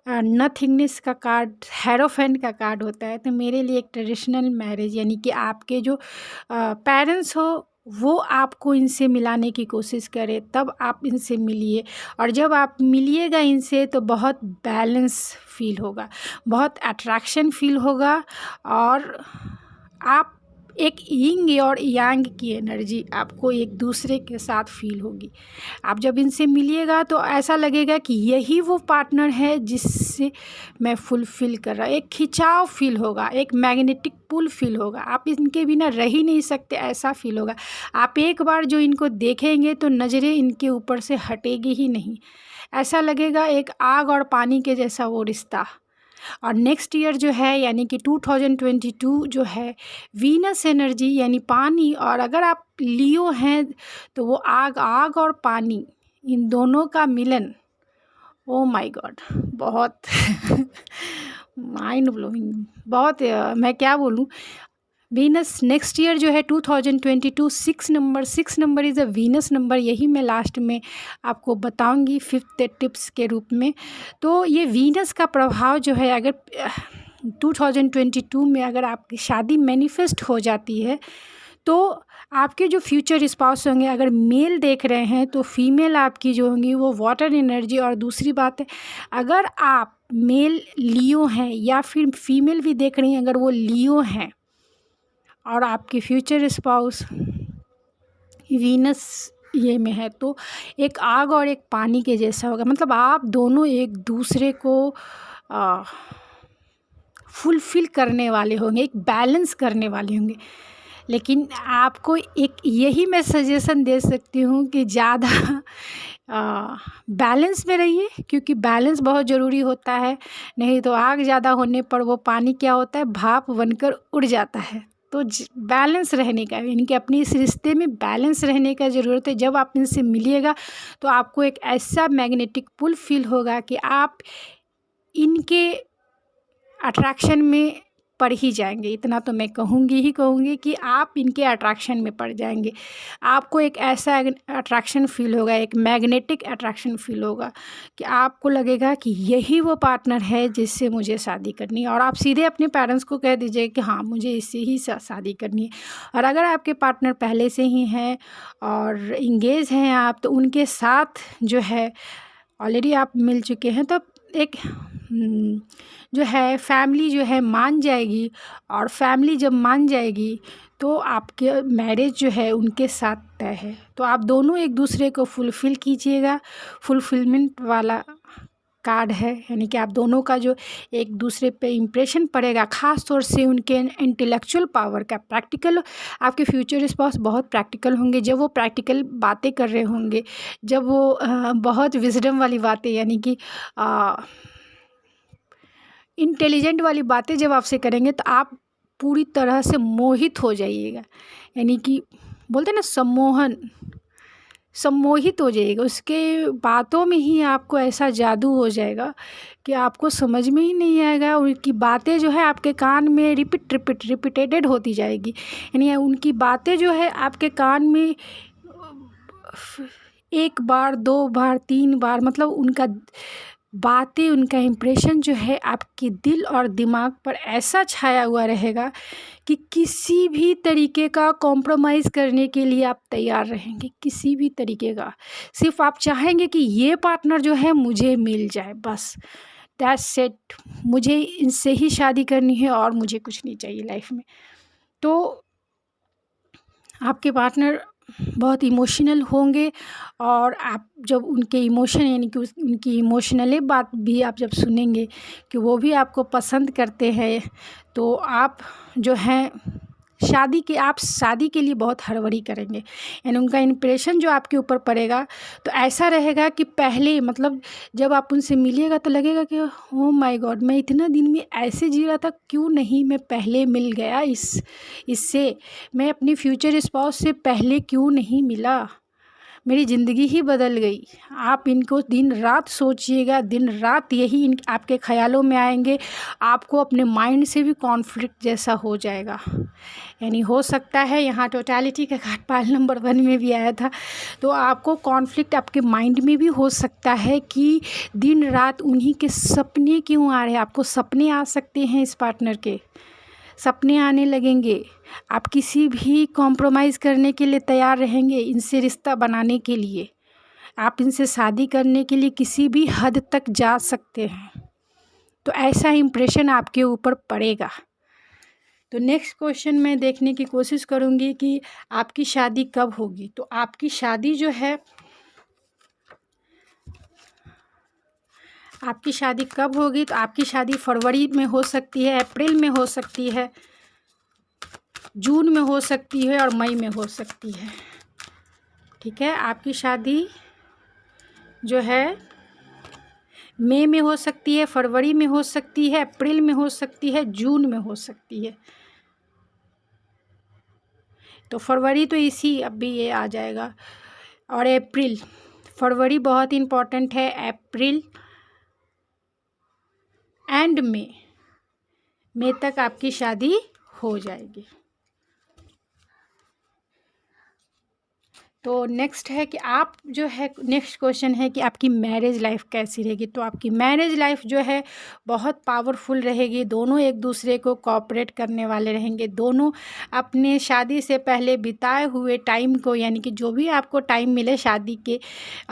नथिंगनेस का कार्ड हेरोफेंट का कार्ड होता है, तो मेरे लिए एक ट्रेडिशनल मैरिज यानी कि आपके जो पेरेंट्स हो वो आपको इनसे मिलाने की कोशिश करे, तब आप इनसे मिलिए। और जब आप मिलिएगा इनसे तो बहुत बैलेंस फील होगा, बहुत अट्रैक्शन फील होगा, और आप एक यिंग और यांग की एनर्जी आपको एक दूसरे के साथ फील होगी। आप जब इनसे मिलिएगा तो ऐसा लगेगा कि यही वो पार्टनर है जिससे मैं फुलफ़िल कर रहा, एक खिंचाव फील होगा, एक मैग्नेटिक पुल फील होगा, आप इनके बिना रह ही नहीं सकते ऐसा फील होगा। आप एक बार जो इनको देखेंगे तो नज़रें इनके ऊपर से हटेगी ही नहीं, ऐसा लगेगा एक आग और पानी के जैसा वो रिश्ता। और नेक्स्ट ईयर जो है यानी कि 2022 जो है वीनस एनर्जी यानी पानी, और अगर आप लियो हैं तो वो आग और पानी इन दोनों का मिलन, ओ माय गॉड, बहुत माइंड ब्लोइंग, बहुत मैं क्या बोलूँ। वीनस नेक्स्ट ईयर जो है 2022 6 number is a Venus number, यही मैं लास्ट में आपको बताऊंगी 5th टिप्स के रूप में। तो ये वीनस का प्रभाव जो है, अगर 2022 में अगर आपकी शादी मैनिफेस्ट हो जाती है तो आपके जो फ्यूचर स्पाउस होंगे, अगर मेल देख रहे हैं तो फीमेल आपकी जो होंगी वो वाटर एनर्जी। और दूसरी बात है, अगर आप मेल लियो हैं या फिर फीमेल भी देख रही हैं अगर वो लियो हैं और आपके फ्यूचर स्पाउस वीनस ये में है, तो एक आग और एक पानी के जैसा होगा। मतलब आप दोनों एक दूसरे को फुलफ़िल करने वाले होंगे, एक बैलेंस करने वाले होंगे। लेकिन आपको एक यही मैं सजेशन दे सकती हूँ कि ज़्यादा बैलेंस में रहिए, क्योंकि बैलेंस बहुत ज़रूरी होता है। नहीं तो आग ज़्यादा होने पर वो पानी क्या होता है, भाप बनकर उड़ जाता है। तो बैलेंस रहने का, यानी कि अपने इस रिश्ते में बैलेंस रहने का ज़रूरत है। जब आप इनसे मिलिएगा तो आपको एक ऐसा मैग्नेटिक पुल फील होगा कि आप इनके अट्रैक्शन में पड़ ही जाएंगे। इतना तो मैं कहूँगी कि आप इनके अट्रैक्शन में पड़ जाएंगे। आपको एक ऐसा अट्रैक्शन फील होगा, एक मैग्नेटिक अट्रैक्शन फील होगा कि आपको लगेगा कि यही वो पार्टनर है जिससे मुझे शादी करनी है। और आप सीधे अपने पेरेंट्स को कह दीजिए कि हाँ, मुझे इससे ही शादी करनी है। और अगर आपके पार्टनर पहले से ही हैं और इंगेज हैं आप, तो उनके साथ जो है ऑलरेडी आप मिल चुके हैं, तो एक जो है फैमिली जो है मान जाएगी। और फैमिली जब मान जाएगी तो आपके मैरिज जो है उनके साथ तय है। तो आप दोनों एक दूसरे को फुलफ़िल कीजिएगा। फुलफ़िलमेंट वाला कार्ड है, यानी कि आप दोनों का जो एक दूसरे पे इम्प्रेशन पड़ेगा, ख़ास तौर से उनके इंटेलेक्चुअल पावर का। प्रैक्टिकल, आपके फ्यूचर स्पाउस बहुत प्रैक्टिकल होंगे। जब वो प्रैक्टिकल बातें कर रहे होंगे, जब वो बहुत विजडम वाली बातें यानी कि इंटेलिजेंट वाली बातें जब आपसे करेंगे तो आप पूरी तरह से मोहित हो जाइएगा। यानी कि बोलते हैं ना, सम्मोहन, सम्मोहित हो जाइएगा, उसके बातों में ही आपको ऐसा जादू हो जाएगा कि आपको समझ में ही नहीं आएगा। उनकी बातें जो है आपके कान में रिपीटेड होती जाएगी, यानी उनकी बातें जो है आपके कान में एक बार, दो बार, तीन बार, मतलब उनका बातें, उनका इम्प्रेशन जो है आपके दिल और दिमाग पर ऐसा छाया हुआ रहेगा कि किसी भी तरीके का कॉम्प्रोमाइज़ करने के लिए आप तैयार रहेंगे, किसी भी तरीके का। सिर्फ आप चाहेंगे कि ये पार्टनर जो है मुझे मिल जाए, बस दैट्स इट, मुझे इनसे ही शादी करनी है और मुझे कुछ नहीं चाहिए लाइफ में। तो आपके पार्टनर बहुत इमोशनल होंगे, और आप जब उनके इमोशन, यानी कि उनकी इमोशनली बात भी आप जब सुनेंगे कि वो भी आपको पसंद करते हैं, तो आप जो हैं शादी के लिए बहुत हड़बड़ी करेंगे। यानी उनका इम्प्रेशन जो आपके ऊपर पड़ेगा तो ऐसा रहेगा कि पहले, मतलब जब आप उनसे मिलिएगा तो लगेगा कि ओ माय गॉड, मैं इतना दिन में ऐसे जी रहा था, क्यों नहीं मैं पहले मिल गया इससे, मैं अपनी फ्यूचर स्पाउस से पहले क्यों नहीं मिला, मेरी ज़िंदगी ही बदल गई। आप इनको दिन रात सोचिएगा, दिन रात यही आपके ख़्यालों में आएंगे, आपको अपने माइंड से भी कॉन्फ्लिक्ट जैसा हो जाएगा। यानी हो सकता है, यहाँ टोटलिटी का कार्ड पाइल नंबर 1 में भी आया था, तो आपको कॉन्फ्लिक्ट आपके माइंड में भी हो सकता है कि दिन रात उन्हीं के सपने क्यों आ रहे हैं। आपको सपने आ सकते हैं, इस पार्टनर के सपने आने लगेंगे, आप किसी भी कॉम्प्रोमाइज़ करने के लिए तैयार रहेंगे, इनसे रिश्ता बनाने के लिए, आप इनसे शादी करने के लिए किसी भी हद तक जा सकते हैं। तो ऐसा इम्प्रेशन आपके ऊपर पड़ेगा। तो नेक्स्ट क्वेश्चन मैं देखने की कोशिश करूँगी कि आपकी शादी कब होगी। तो आपकी शादी जो है, आपकी शादी कब होगी, तो आपकी शादी फरवरी में हो सकती है, अप्रैल में हो सकती है, जून में हो सकती है और मई में हो सकती है। ठीक है, आपकी शादी जो है मई में हो सकती है, फरवरी में हो सकती है, अप्रैल में हो सकती है, जून में हो सकती है। तो फरवरी तो इसी अभी ये आ जाएगा, और अप्रैल, फरवरी बहुत इम्पॉर्टेंट है, अप्रैल एंड मई तक आपकी शादी हो जाएगी। तो नेक्स्ट है कि आप जो है, नेक्स्ट क्वेश्चन है कि आपकी मैरिज लाइफ कैसी रहेगी। तो आपकी मैरिज लाइफ जो है बहुत पावरफुल रहेगी, दोनों एक दूसरे को कोऑपरेट करने वाले रहेंगे, दोनों अपने शादी से पहले बिताए हुए टाइम को, यानी कि जो भी आपको टाइम मिले शादी के,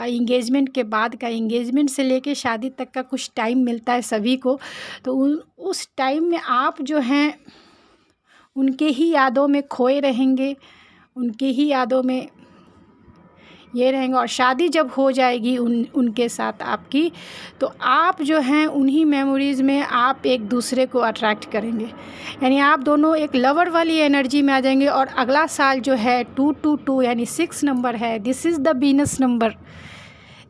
इंगेजमेंट के बाद का, इंगेजमेंट से लेके शादी तक का कुछ टाइम मिलता है सभी को, तो उस टाइम में आप जो हैं उनके ही यादों में खोए रहेंगे, उनके ही यादों में ये रहेंगे। और शादी जब हो जाएगी उनके साथ आपकी, तो आप जो हैं उन्हीं मेमोरीज़ में आप एक दूसरे को अट्रैक्ट करेंगे, यानी आप दोनों एक लवर वाली एनर्जी में आ जाएंगे। और अगला साल जो है 222 यानी 6 नंबर है, this is the Venus number,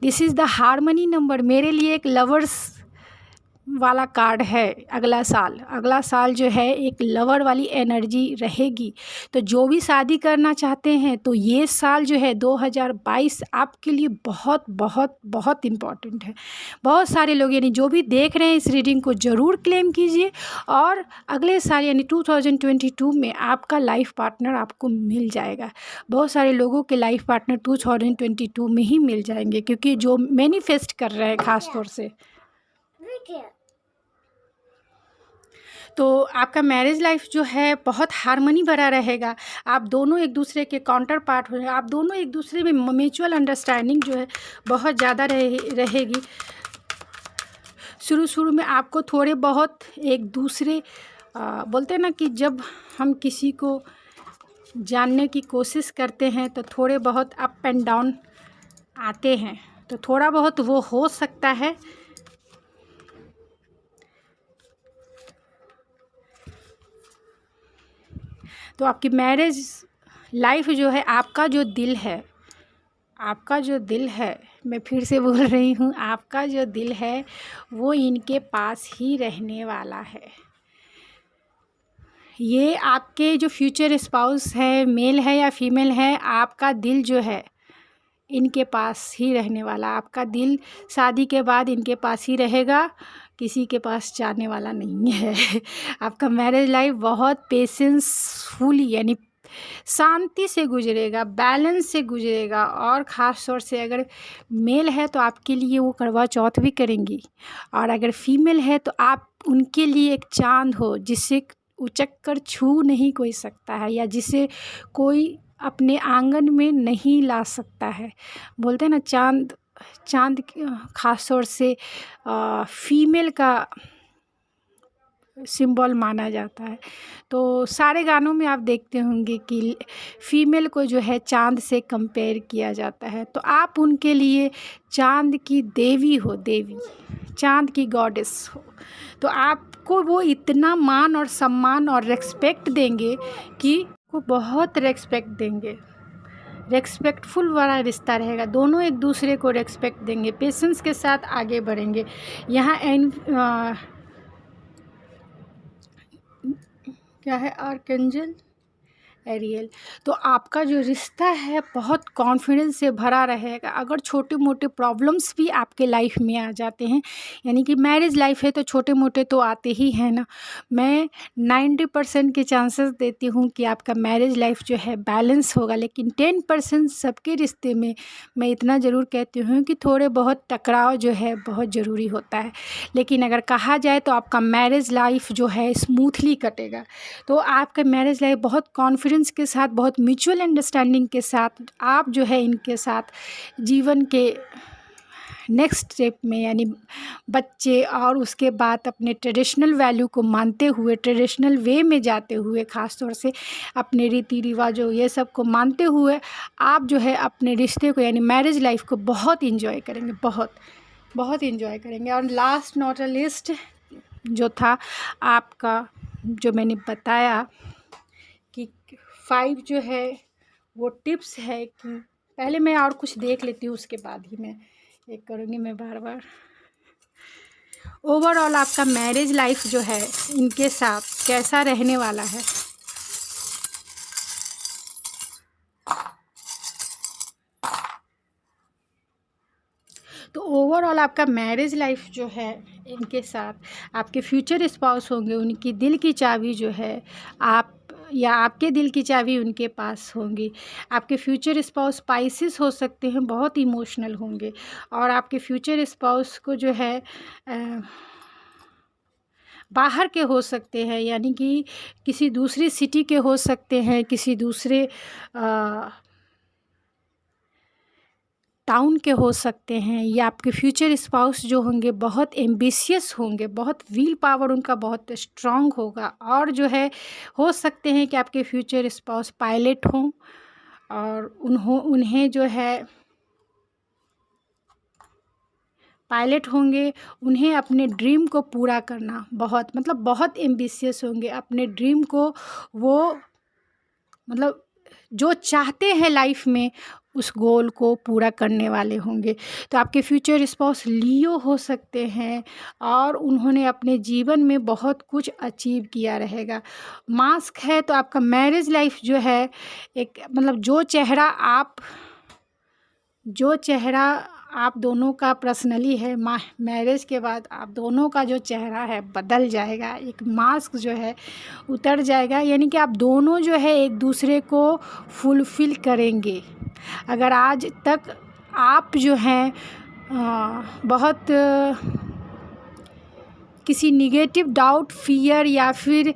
this is the harmony number, मेरे लिए एक लवर्स वाला कार्ड है। अगला साल जो है एक लवर वाली एनर्जी रहेगी। तो जो भी शादी करना चाहते हैं, तो ये साल जो है 2022 आपके लिए बहुत बहुत बहुत इम्पॉर्टेंट है। बहुत सारे लोग, यानी जो भी देख रहे हैं इस रीडिंग को, ज़रूर क्लेम कीजिए, और अगले साल यानी 2022 में आपका लाइफ पार्टनर आपको मिल जाएगा। बहुत सारे लोगों के लाइफ पार्टनर 2022 में ही मिल जाएंगे, क्योंकि जो मैनिफेस्ट कर रहे हैं ख़ास तौर से। तो आपका मैरिज लाइफ जो है बहुत हार्मनी भरा रहेगा, आप दोनों एक दूसरे के काउंटर पार्ट हो, आप दोनों एक दूसरे में म्यूचुअल अंडरस्टैंडिंग जो है बहुत ज़्यादा रहेगी। शुरू में आपको थोड़े बहुत एक दूसरे बोलते हैं ना कि जब हम किसी को जानने की कोशिश करते हैं तो थोड़े बहुत अप एंड डाउन आते हैं, तो थोड़ा बहुत वो हो सकता है। तो आपकी मैरिज लाइफ जो है, आपका जो दिल है, मैं फिर से बोल रही हूँ, आपका जो दिल है वो इनके पास ही रहने वाला है। ये आपके जो फ्यूचर स्पाउस है, मेल है या फीमेल है, आपका दिल जो है इनके पास ही रहने वाला। आपका दिल शादी के बाद इनके पास ही रहेगा, किसी के पास जाने वाला नहीं है। आपका मैरिज लाइफ बहुत पेशेंसफुली यानी शांति से गुजरेगा, बैलेंस से गुजरेगा। और ख़ास तौर से अगर मेल है तो आपके लिए वो करवा चौथ भी करेंगी, और अगर फीमेल है तो आप उनके लिए एक चाँद हो जिसे उचक कर छू नहीं कोई सकता है, या जिसे कोई अपने आंगन में नहीं ला सकता है। बोलते हैं ना चाँद, चाँद ख़ास तौर से फीमेल का सिंबल माना जाता है। तो सारे गानों में आप देखते होंगे कि फीमेल को जो है चाँद से कंपेयर किया जाता है। तो आप उनके लिए चाँद की देवी हो, देवी, चाँद की गॉडेस हो। तो आपको वो इतना मान और सम्मान और रिस्पेक्ट देंगे कि वो बहुत रिस्पेक्ट देंगे। रेस्पेक्टफुल वाला रिश्ता रहेगा, दोनों एक दूसरे को रेस्पेक्ट देंगे, पेशेंस के साथ आगे बढ़ेंगे। यहाँ क्या है, आर्कएंजल एरियल। तो आपका जो रिश्ता है बहुत कॉन्फिडेंस से भरा रहेगा। अगर छोटे मोटे प्रॉब्लम्स भी आपके लाइफ में आ जाते हैं, यानी कि मैरिज लाइफ है तो छोटे मोटे तो आते ही हैं ना, मैं 90% के चांसेस देती हूँ कि आपका मैरिज लाइफ जो है बैलेंस होगा। लेकिन 10% सबके रिश्ते में मैं इतना ज़रूर कहती हूँ कि थोड़े बहुत टकराव जो है बहुत ज़रूरी होता है। लेकिन अगर कहा जाए तो आपका मैरिज लाइफ जो है स्मूथली कटेगा। तो आपका मैरिज लाइफ बहुत कॉन्फिडेंस के साथ, बहुत म्यूचुअल अंडरस्टैंडिंग के साथ आप जो है इनके साथ जीवन के नेक्स्ट स्टेप में, यानी बच्चे और उसके बाद अपने ट्रेडिशनल वैल्यू को मानते हुए, ट्रेडिशनल वे में जाते हुए, ख़ास तौर से अपने रीति रिवाजों ये सब को मानते हुए आप जो है अपने रिश्ते को यानी मैरिज लाइफ को बहुत इंजॉय करेंगे, बहुत बहुत इंजॉय करेंगे। और लास्ट नॉट अ लिस्ट जो था आपका, जो मैंने बताया कि 5 जो है वो टिप्स है कि पहले मैं और कुछ देख लेती हूँ, उसके बाद ही मैं एक करूँगी। मैं बार बार ओवरऑल आपका मैरिज लाइफ जो है इनके साथ कैसा रहने वाला है। तो ओवरऑल आपका मैरिज लाइफ जो है इनके साथ, आपके फ्यूचर स्पाउस होंगे, उनकी दिल की चाबी जो है आप, या आपके दिल की चाबी उनके पास होंगी। आपके फ्यूचर स्पाउस स्पाइसेस हो सकते हैं, बहुत इमोशनल होंगे। और आपके फ्यूचर स्पाउस को जो है बाहर के हो सकते हैं, यानी कि किसी दूसरी सिटी के हो सकते हैं, किसी दूसरे टाउन के हो सकते हैं। या आपके फ्यूचर स्पाउस जो होंगे बहुत एम्बिशियस होंगे, बहुत विल पावर उनका बहुत स्ट्रांग होगा। और जो है हो सकते हैं कि आपके फ्यूचर स्पाउस पायलट हों, और उन्हें जो है पायलट होंगे, उन्हें अपने ड्रीम को पूरा करना बहुत, मतलब बहुत एम्बिशियस होंगे अपने ड्रीम को, वो मतलब जो चाहते हैं लाइफ में उस गोल को पूरा करने वाले होंगे। तो आपके फ्यूचर स्पाउस लियो हो सकते हैं, और उन्होंने अपने जीवन में बहुत कुछ अचीव किया रहेगा। मास्क है तो आपका मैरिज लाइफ जो है एक, मतलब जो चेहरा आप दोनों का पर्सनली है, मैरिज के बाद आप दोनों का जो चेहरा है बदल जाएगा, एक मास्क जो है उतर जाएगा। यानी कि आप दोनों जो है एक दूसरे को फुलफ़िल करेंगे। अगर आज तक आप जो हैं बहुत किसी निगेटिव डाउट, फियर या फिर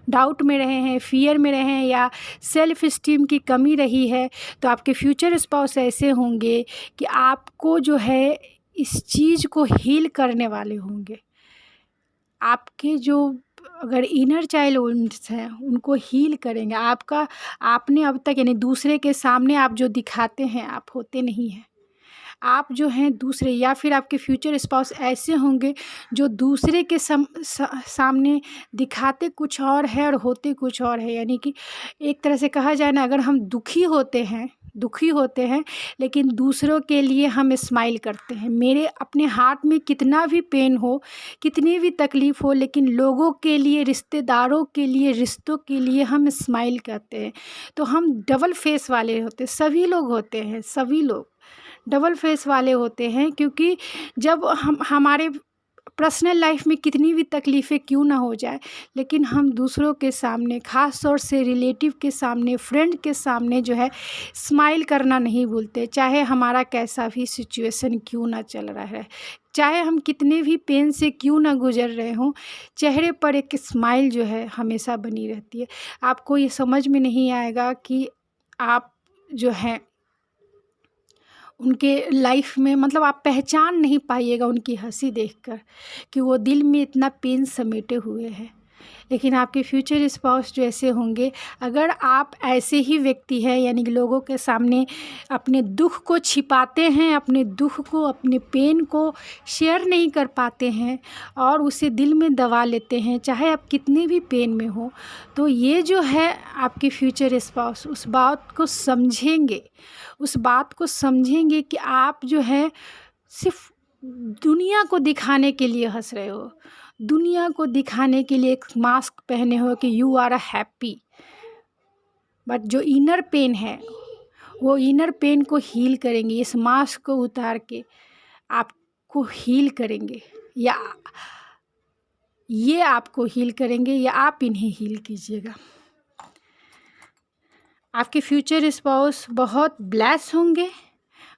डाउट में रहे हैं, फियर में रहे हैं, या सेल्फ इस्टीम की कमी रही है, तो आपके फ्यूचर स्पाउस ऐसे होंगे कि आपको जो है इस चीज़ को हील करने वाले होंगे। आपके जो अगर इनर चाइल्ड वुंड्स हैं उनको हील करेंगे। आपने अब तक यानी दूसरे के सामने आप जो दिखाते हैं आप होते नहीं हैं। आप जो हैं दूसरे, या फिर आपके फ्यूचर स्पाउस ऐसे होंगे जो दूसरे के सामने दिखाते कुछ और है और होते कुछ और है। यानी कि एक तरह से कहा जाए ना, अगर हम दुखी होते हैं दुखी होते हैं, लेकिन दूसरों के लिए हम स्माइल करते हैं। मेरे अपने हार्ट में कितना भी पेन हो, कितनी भी तकलीफ़ हो, लेकिन लोगों के लिए, रिश्तेदारों के लिए, रिश्तों के लिए हम स्माइल करते हैं। तो हम डबल फेस वाले होते हैं, सभी लोग होते हैं, सभी लोग डबल फेस वाले होते हैं, क्योंकि जब हम हमारे पर्सनल लाइफ में कितनी भी तकलीफ़ें क्यों ना हो जाए, लेकिन हम दूसरों के सामने, ख़ास तौर से रिलेटिव के सामने, फ्रेंड के सामने जो है स्माइल करना नहीं भूलते, चाहे हमारा कैसा भी सिचुएशन क्यों ना चल रहा है, चाहे हम कितने भी पेन से क्यों ना गुजर रहे हों, चेहरे पर एक स्माइल जो है हमेशा बनी रहती है। आपको ये समझ में नहीं आएगा कि आप जो है उनके लाइफ में, मतलब आप पहचान नहीं पाइएगा उनकी हंसी देखकर कि वो दिल में इतना पेन समेटे हुए हैं। लेकिन आपके फ्यूचर स्पाउस जो ऐसे होंगे, अगर आप ऐसे ही व्यक्ति हैं, यानी कि लोगों के सामने अपने दुख को छिपाते हैं, अपने दुख को, अपने पेन को शेयर नहीं कर पाते हैं और उसे दिल में दबा लेते हैं, चाहे आप कितने भी पेन में हो, तो ये जो है आपके फ्यूचर स्पाउस उस बात को समझेंगे, उस बात को समझेंगे कि आप जो है सिर्फ दुनिया को दिखाने के लिए हंस रहे हो, दुनिया को दिखाने के लिए एक मास्क पहने हो कि you are a happy, but जो इनर पेन है वो इनर पेन को हील करेंगे, इस मास्क को उतार के आपको हील करेंगे, या ये आपको हील करेंगे, या आप इन्हें हील कीजिएगा। आपके फ्यूचर स्पाउस बहुत ब्लेस होंगे,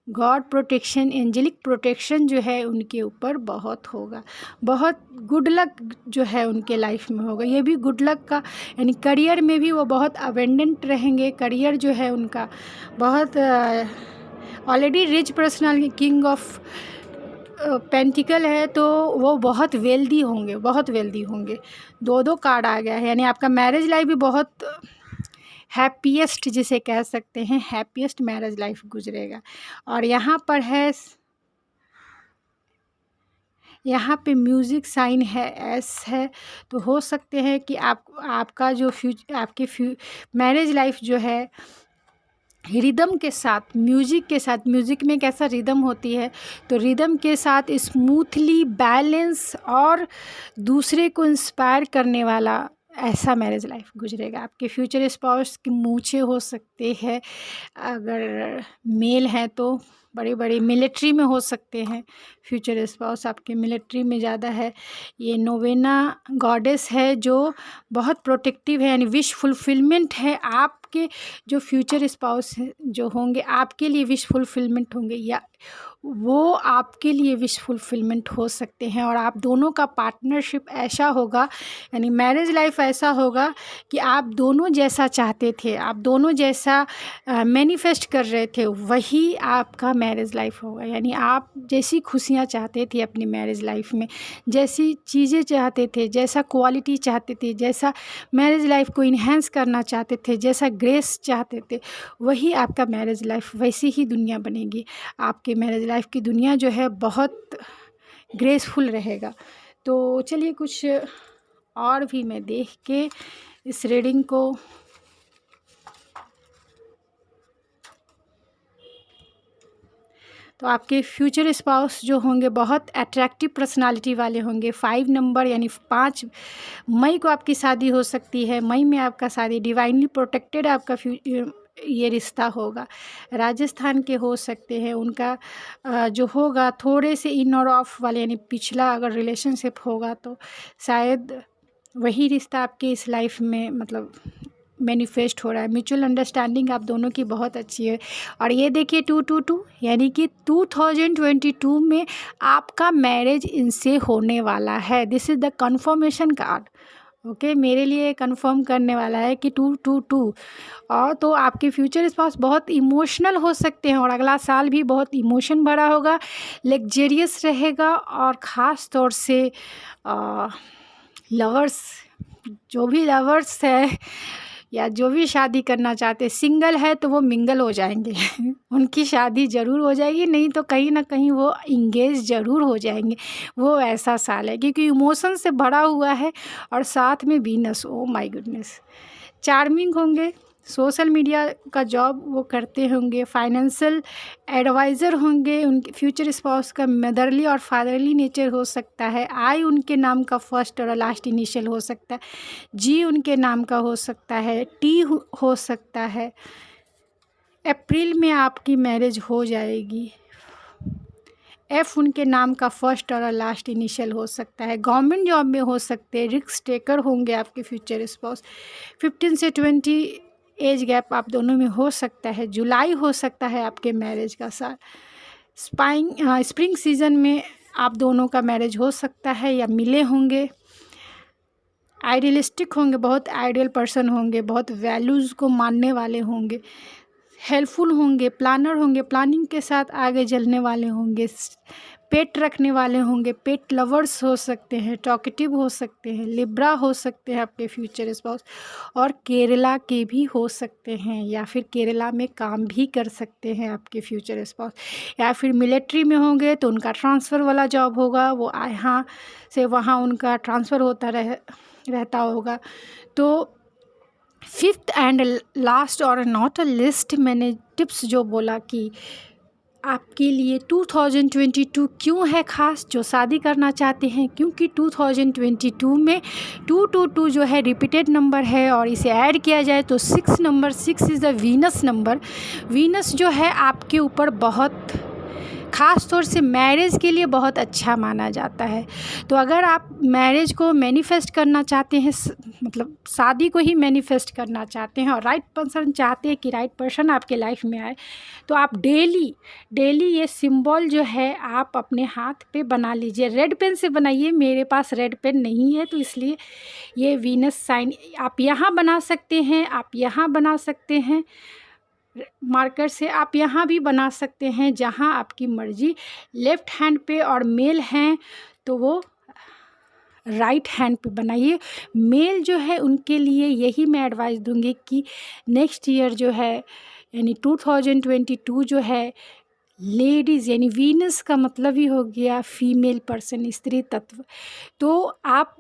गॉड प्रोटेक्शन, एंजेलिक प्रोटेक्शन जो है उनके ऊपर बहुत होगा, बहुत गुड लक जो है उनके लाइफ में होगा। ये भी गुड लक का, यानी करियर में भी वो बहुत अबेंडेंट रहेंगे, करियर जो है उनका बहुत already rich personal, king of pentacle है, तो वो बहुत वेल्दी होंगे, बहुत वेल्दी होंगे। दो कार्ड आ गया है, यानी आपका मैरिज लाइफ भी बहुत हैप्पीएस्ट जिसे कह सकते हैं, हैप्पीएस्ट मैरिज लाइफ गुजरेगा। और यहाँ पर है, यहाँ पे म्यूज़िक साइन है, एस है, तो हो सकते हैं कि आपका जो आपकी मैरिज लाइफ जो है रिदम के साथ, म्यूज़िक के साथ, म्यूज़िक में कैसा रिदम होती है, तो रिदम के साथ स्मूथली बैलेंस और दूसरे को इंस्पायर करने वाला ऐसा मैरिज लाइफ गुजरेगा। आपके फ्यूचर स्पाउस की मूंछें हो सकते हैं, अगर मेल हैं तो बड़े बड़े मिलिट्री में हो सकते हैं। फ्यूचर स्पाउस आपके मिलिट्री में ज़्यादा है। ये नोवेना गॉडेस है जो बहुत प्रोटेक्टिव है, यानी विश फुलफिलमेंट है। आपके जो फ्यूचर स्पाउस जो होंगे आपके लिए विश फुलफिलमेंट होंगे, या वो आपके लिए विश फुलफिलमेंट हो सकते हैं। और आप दोनों का पार्टनरशिप ऐसा होगा, यानी मैरिज लाइफ ऐसा होगा कि आप दोनों जैसा चाहते थे, आप दोनों जैसा मैनिफेस्ट कर रहे थे, वही आपका मैरिज लाइफ होगा। यानी आप जैसी खुशियाँ चाहते थे अपनी मैरिज लाइफ में, जैसी चीज़ें चाहते थे, जैसा क्वालिटी चाहते थे, जैसा मैरिज लाइफ को इन्हेंस करना चाहते थे, जैसा ग्रेस चाहते थे, वही आपका मैरिज लाइफ, वैसी ही दुनिया बनेगी। आपके मैरिज लाइफ की दुनिया जो है बहुत ग्रेसफुल रहेगा। तो चलिए कुछ और भी मैं देख के इस रीडिंग को तो आपके फ्यूचर स्पाउस जो होंगे बहुत अट्रैक्टिव पर्सनालिटी वाले होंगे। 5 नंबर यानी 5 मई को आपकी शादी हो सकती है। मई में आपका शादी, डिवाइनली प्रोटेक्टेड आपका ये रिश्ता होगा। राजस्थान के हो सकते हैं, उनका जो होगा थोड़े से इन और ऑफ वाले, यानी पिछला अगर रिलेशनशिप होगा तो शायद वही रिश्ता आपके इस लाइफ में मतलब मैनिफेस्ट हो रहा है। म्यूचुअल अंडरस्टैंडिंग आप दोनों की बहुत अच्छी है। और ये देखिए 222 यानी कि 2022 में आपका मैरिज इनसे होने वाला है। This is the confirmation card. Okay, मेरे लिए कंफर्म करने वाला है कि 222। और तो आपके फ्यूचर स्पाउस बहुत इमोशनल हो सकते हैं और अगला साल भी बहुत इमोशन भरा होगा, लग्जरियस रहेगा। और ख़ास तौर से लवर्स, जो भी लवर्स है या जो भी शादी करना चाहते, सिंगल है तो वो मिंगल हो जाएंगे उनकी शादी ज़रूर हो जाएगी, नहीं तो कहीं ना कहीं वो इंगेज ज़रूर हो जाएंगे। वो ऐसा साल है क्योंकि इमोशन से भरा हुआ है और साथ में Venus, oh my goodness, charming होंगे, सोशल मीडिया का जॉब वो करते होंगे, फाइनेंशियल एडवाइज़र होंगे, उनके फ्यूचर स्पाउस का मदरली और फादरली नेचर हो सकता है, आई उनके नाम का फर्स्ट और लास्ट इनिशियल हो सकता है, जी उनके नाम का हो सकता है, टी हो सकता है। अप्रैल में आपकी मैरिज हो जाएगी। एफ उनके नाम का फर्स्ट और लास्ट इनिशियल हो सकता है। गवर्नमेंट जॉब में हो सकते हैं, रिस्क टेकर होंगे आपके फ्यूचर स्पाउस। 15 से 20 एज गैप आप दोनों में हो सकता है। जुलाई हो सकता है आपके मैरिज का साल। स्प्रिंग सीजन में आप दोनों का मैरिज हो सकता है या मिले होंगे। आइडियलिस्टिक होंगे, बहुत आइडियल पर्सन होंगे, बहुत वैल्यूज़ को मानने वाले होंगे, हेल्पफुल होंगे, प्लानर होंगे, प्लानिंग के साथ आगे चलने वाले होंगे, पेट रखने वाले होंगे, पेट लवर्स हो सकते हैं, टॉकेटिव हो सकते हैं, लिब्रा हो सकते हैं आपके फ्यूचर स्पाउस, और केरला के भी हो सकते हैं, या फिर केरला में काम भी कर सकते हैं आपके फ्यूचर स्पाउस, या फिर मिलिट्री में होंगे तो उनका ट्रांसफ़र वाला जॉब होगा, वो यहाँ से वहाँ उनका ट्रांसफ़र होता रहता होगा। तो फिफ्थ एंड लास्ट और नॉट अ लिस्ट, मैंने टिप्स जो बोला कि आपके लिए 2022 क्यों है ख़ास, जो शादी करना चाहते हैं, क्योंकि 2022 में 222 जो है रिपीटेड नंबर है, और इसे ऐड किया जाए तो 6 number, 6 is the Venus number. Venus जो है आपके ऊपर बहुत ख़ास तौर से मैरिज के लिए बहुत अच्छा माना जाता है। तो अगर आप मैरिज को मैनिफेस्ट करना चाहते हैं, मतलब शादी को ही मैनिफेस्ट करना चाहते हैं, और राइट पर्सन चाहते हैं कि राइट पर्सन आपके लाइफ में आए, तो आप डेली ये सिंबल जो है आप अपने हाथ पे बना लीजिए। रेड पेन से बनाइए, मेरे पास रेड पेन नहीं है तो इसलिए ये वीनस साइन आप यहाँ बना सकते हैं, आप यहाँ बना सकते हैं, मार्कर से आप यहाँ भी बना सकते हैं, जहाँ आपकी मर्ज़ी। लेफ़्ट हैंड पे और मेल हैं तो वो राइट हैंड पे बनाइए। मेल जो है उनके लिए यही मैं एडवाइस दूंगी कि नेक्स्ट ईयर जो है यानी 2022 जो है, लेडीज़ यानी वीनस का मतलब ही हो गया फीमेल पर्सन, स्त्री तत्व, तो आप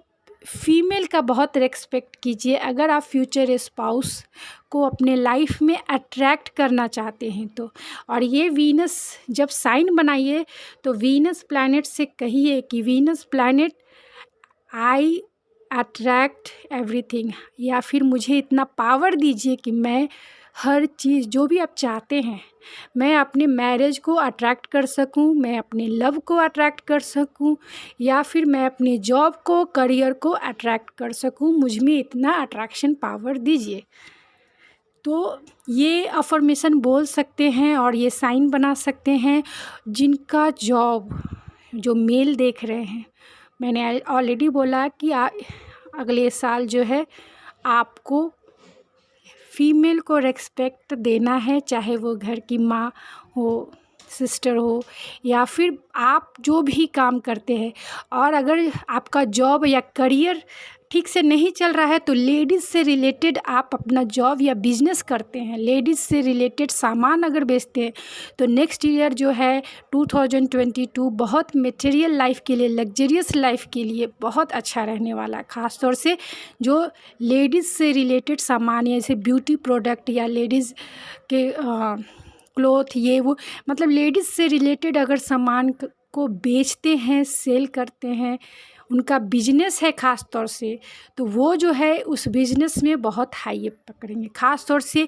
फीमेल का बहुत रेस्पेक्ट कीजिए। अगर आप फ्यूचर स्पाउस को अपने लाइफ में अट्रैक्ट करना चाहते हैं तो, और ये वीनस जब साइन बनाइए तो वीनस प्लैनेट से कहिए कि वीनस प्लैनेट आई अट्रैक्ट एवरीथिंग, या फिर मुझे इतना पावर दीजिए कि मैं हर चीज़ जो भी आप चाहते हैं, मैं अपने मैरिज को अट्रैक्ट कर सकूं, मैं अपने लव को अट्रैक्ट कर सकूं, या फिर मैं अपने जॉब को, करियर को अट्रैक्ट कर सकूं, मुझ में इतना अट्रैक्शन पावर दीजिए। तो ये अफर्मेशन बोल सकते हैं और ये साइन बना सकते हैं। जिनका जॉब, जो मेल देख रहे हैं, मैंने ऑलरेडी बोला कि अगले साल जो है आपको फीमेल को रेस्पेक्ट देना है, चाहे वो घर की माँ हो, सिस्टर हो, या फिर आप जो भी काम करते हैं। और अगर आपका जॉब या करियर ठीक से नहीं चल रहा है तो लेडीज़ से रिलेटेड आप अपना जॉब या बिजनेस करते हैं, लेडीज़ से रिलेटेड सामान अगर बेचते हैं, तो नेक्स्ट ईयर जो है 2022 बहुत मटेरियल लाइफ के लिए, लग्जरियस लाइफ के लिए बहुत अच्छा रहने वाला है। ख़ास तौर से जो लेडीज़ से रिलेटेड सामान, जैसे ब्यूटी प्रोडक्ट या लेडीज़ के क्लोथ, ये वो, मतलब लेडीज़ से रिलेटेड अगर सामान को बेचते हैं, सेल करते हैं, उनका बिजनेस है ख़ास तौर से, तो वो जो है उस बिजनेस में बहुत हाई पकड़ेंगे। ख़ास तौर से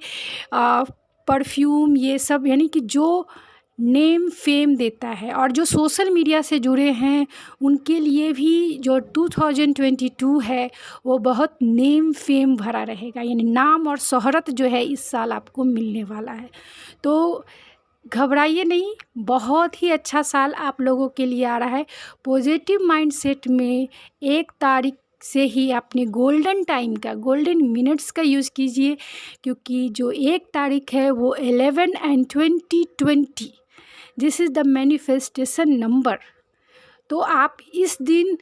परफ्यूम, ये सब, यानी कि जो नेम फेम देता है, और जो सोशल मीडिया से जुड़े हैं उनके लिए भी जो 2022 है वो बहुत नेम फेम भरा रहेगा, यानी नाम और शोहरत जो है इस साल आपको मिलने वाला है। तो घबराइए नहीं, बहुत ही अच्छा साल आप लोगों के लिए आ रहा है। पॉजिटिव माइंडसेट में 1 तारीख से ही अपने गोल्डन टाइम का, गोल्डन मिनट्स का यूज़ कीजिए, क्योंकि जो 1 तारीख है वो 11 and 2020, this is the manifestation number. तो आप इस दिन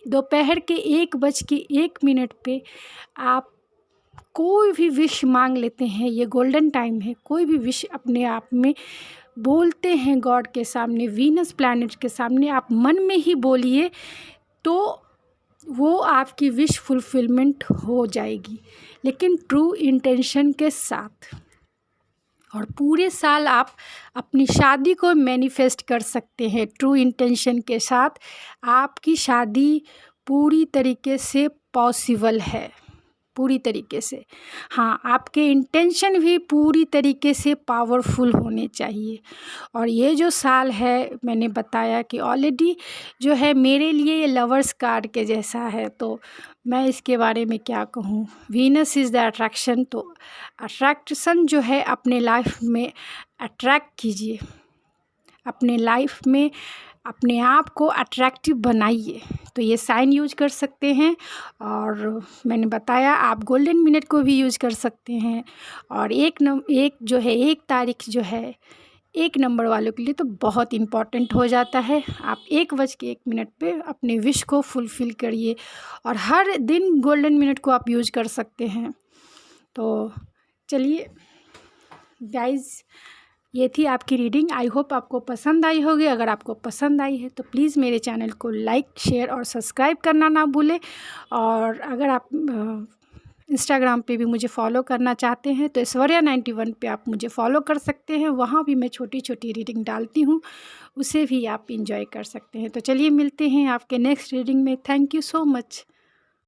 दोपहर के 1:01 पे आप कोई भी विश मांग लेते हैं। ये गोल्डन टाइम है, कोई भी विश अपने आप में बोलते हैं गॉड के सामने, वीनस प्लैनेट के सामने, आप मन में ही बोलिए। तो वो आपकी विश फुलफिलमेंट हो जाएगी, लेकिन ट्रू इंटेंशन के साथ। और पूरे साल आप अपनी शादी को मैनिफेस्ट कर सकते हैं ट्रू इंटेंशन के साथ। आपकी शादी पूरी तरीके से पॉसिबल है, पूरी तरीके से। हाँ, आपके इंटेंशन भी पूरी तरीके से पावरफुल होने चाहिए। और ये जो साल है, मैंने बताया कि ऑलरेडी जो है मेरे लिए ये लवर्स कार्ड के जैसा है, तो मैं इसके बारे में क्या कहूँ। वीनस इज़ द अट्रैक्शन, तो अट्रैक्शन जो है अपने लाइफ में अट्रैक्ट कीजिए, अपने लाइफ में अपने आप को अट्रैक्टिव बनाइए। तो ये साइन यूज कर सकते हैं, और मैंने बताया आप गोल्डन मिनट को भी यूज कर सकते हैं। और एक जो है 1 तारीख जो है 1 नंबर वालों के लिए तो बहुत इम्पॉर्टेंट हो जाता है। आप 1:01 पे अपने विश को फुलफ़िल करिए, और हर दिन गोल्डन मिनट को आप यूज कर सकते हैं। तो चलिए गाइज़, ये थी आपकी रीडिंग। आई होप आपको पसंद आई होगी। अगर आपको पसंद आई है तो प्लीज़ मेरे चैनल को लाइक, शेयर और सब्सक्राइब करना ना भूलें। और अगर आप इंस्टाग्राम पे भी मुझे फॉलो करना चाहते हैं तो ऐश्वर्या 91 पे आप मुझे फॉलो कर सकते हैं। वहाँ भी मैं छोटी छोटी रीडिंग डालती हूँ, उसे भी आप इंजॉय कर सकते हैं। तो चलिए मिलते हैं आपके नेक्स्ट रीडिंग में। Thank you so much.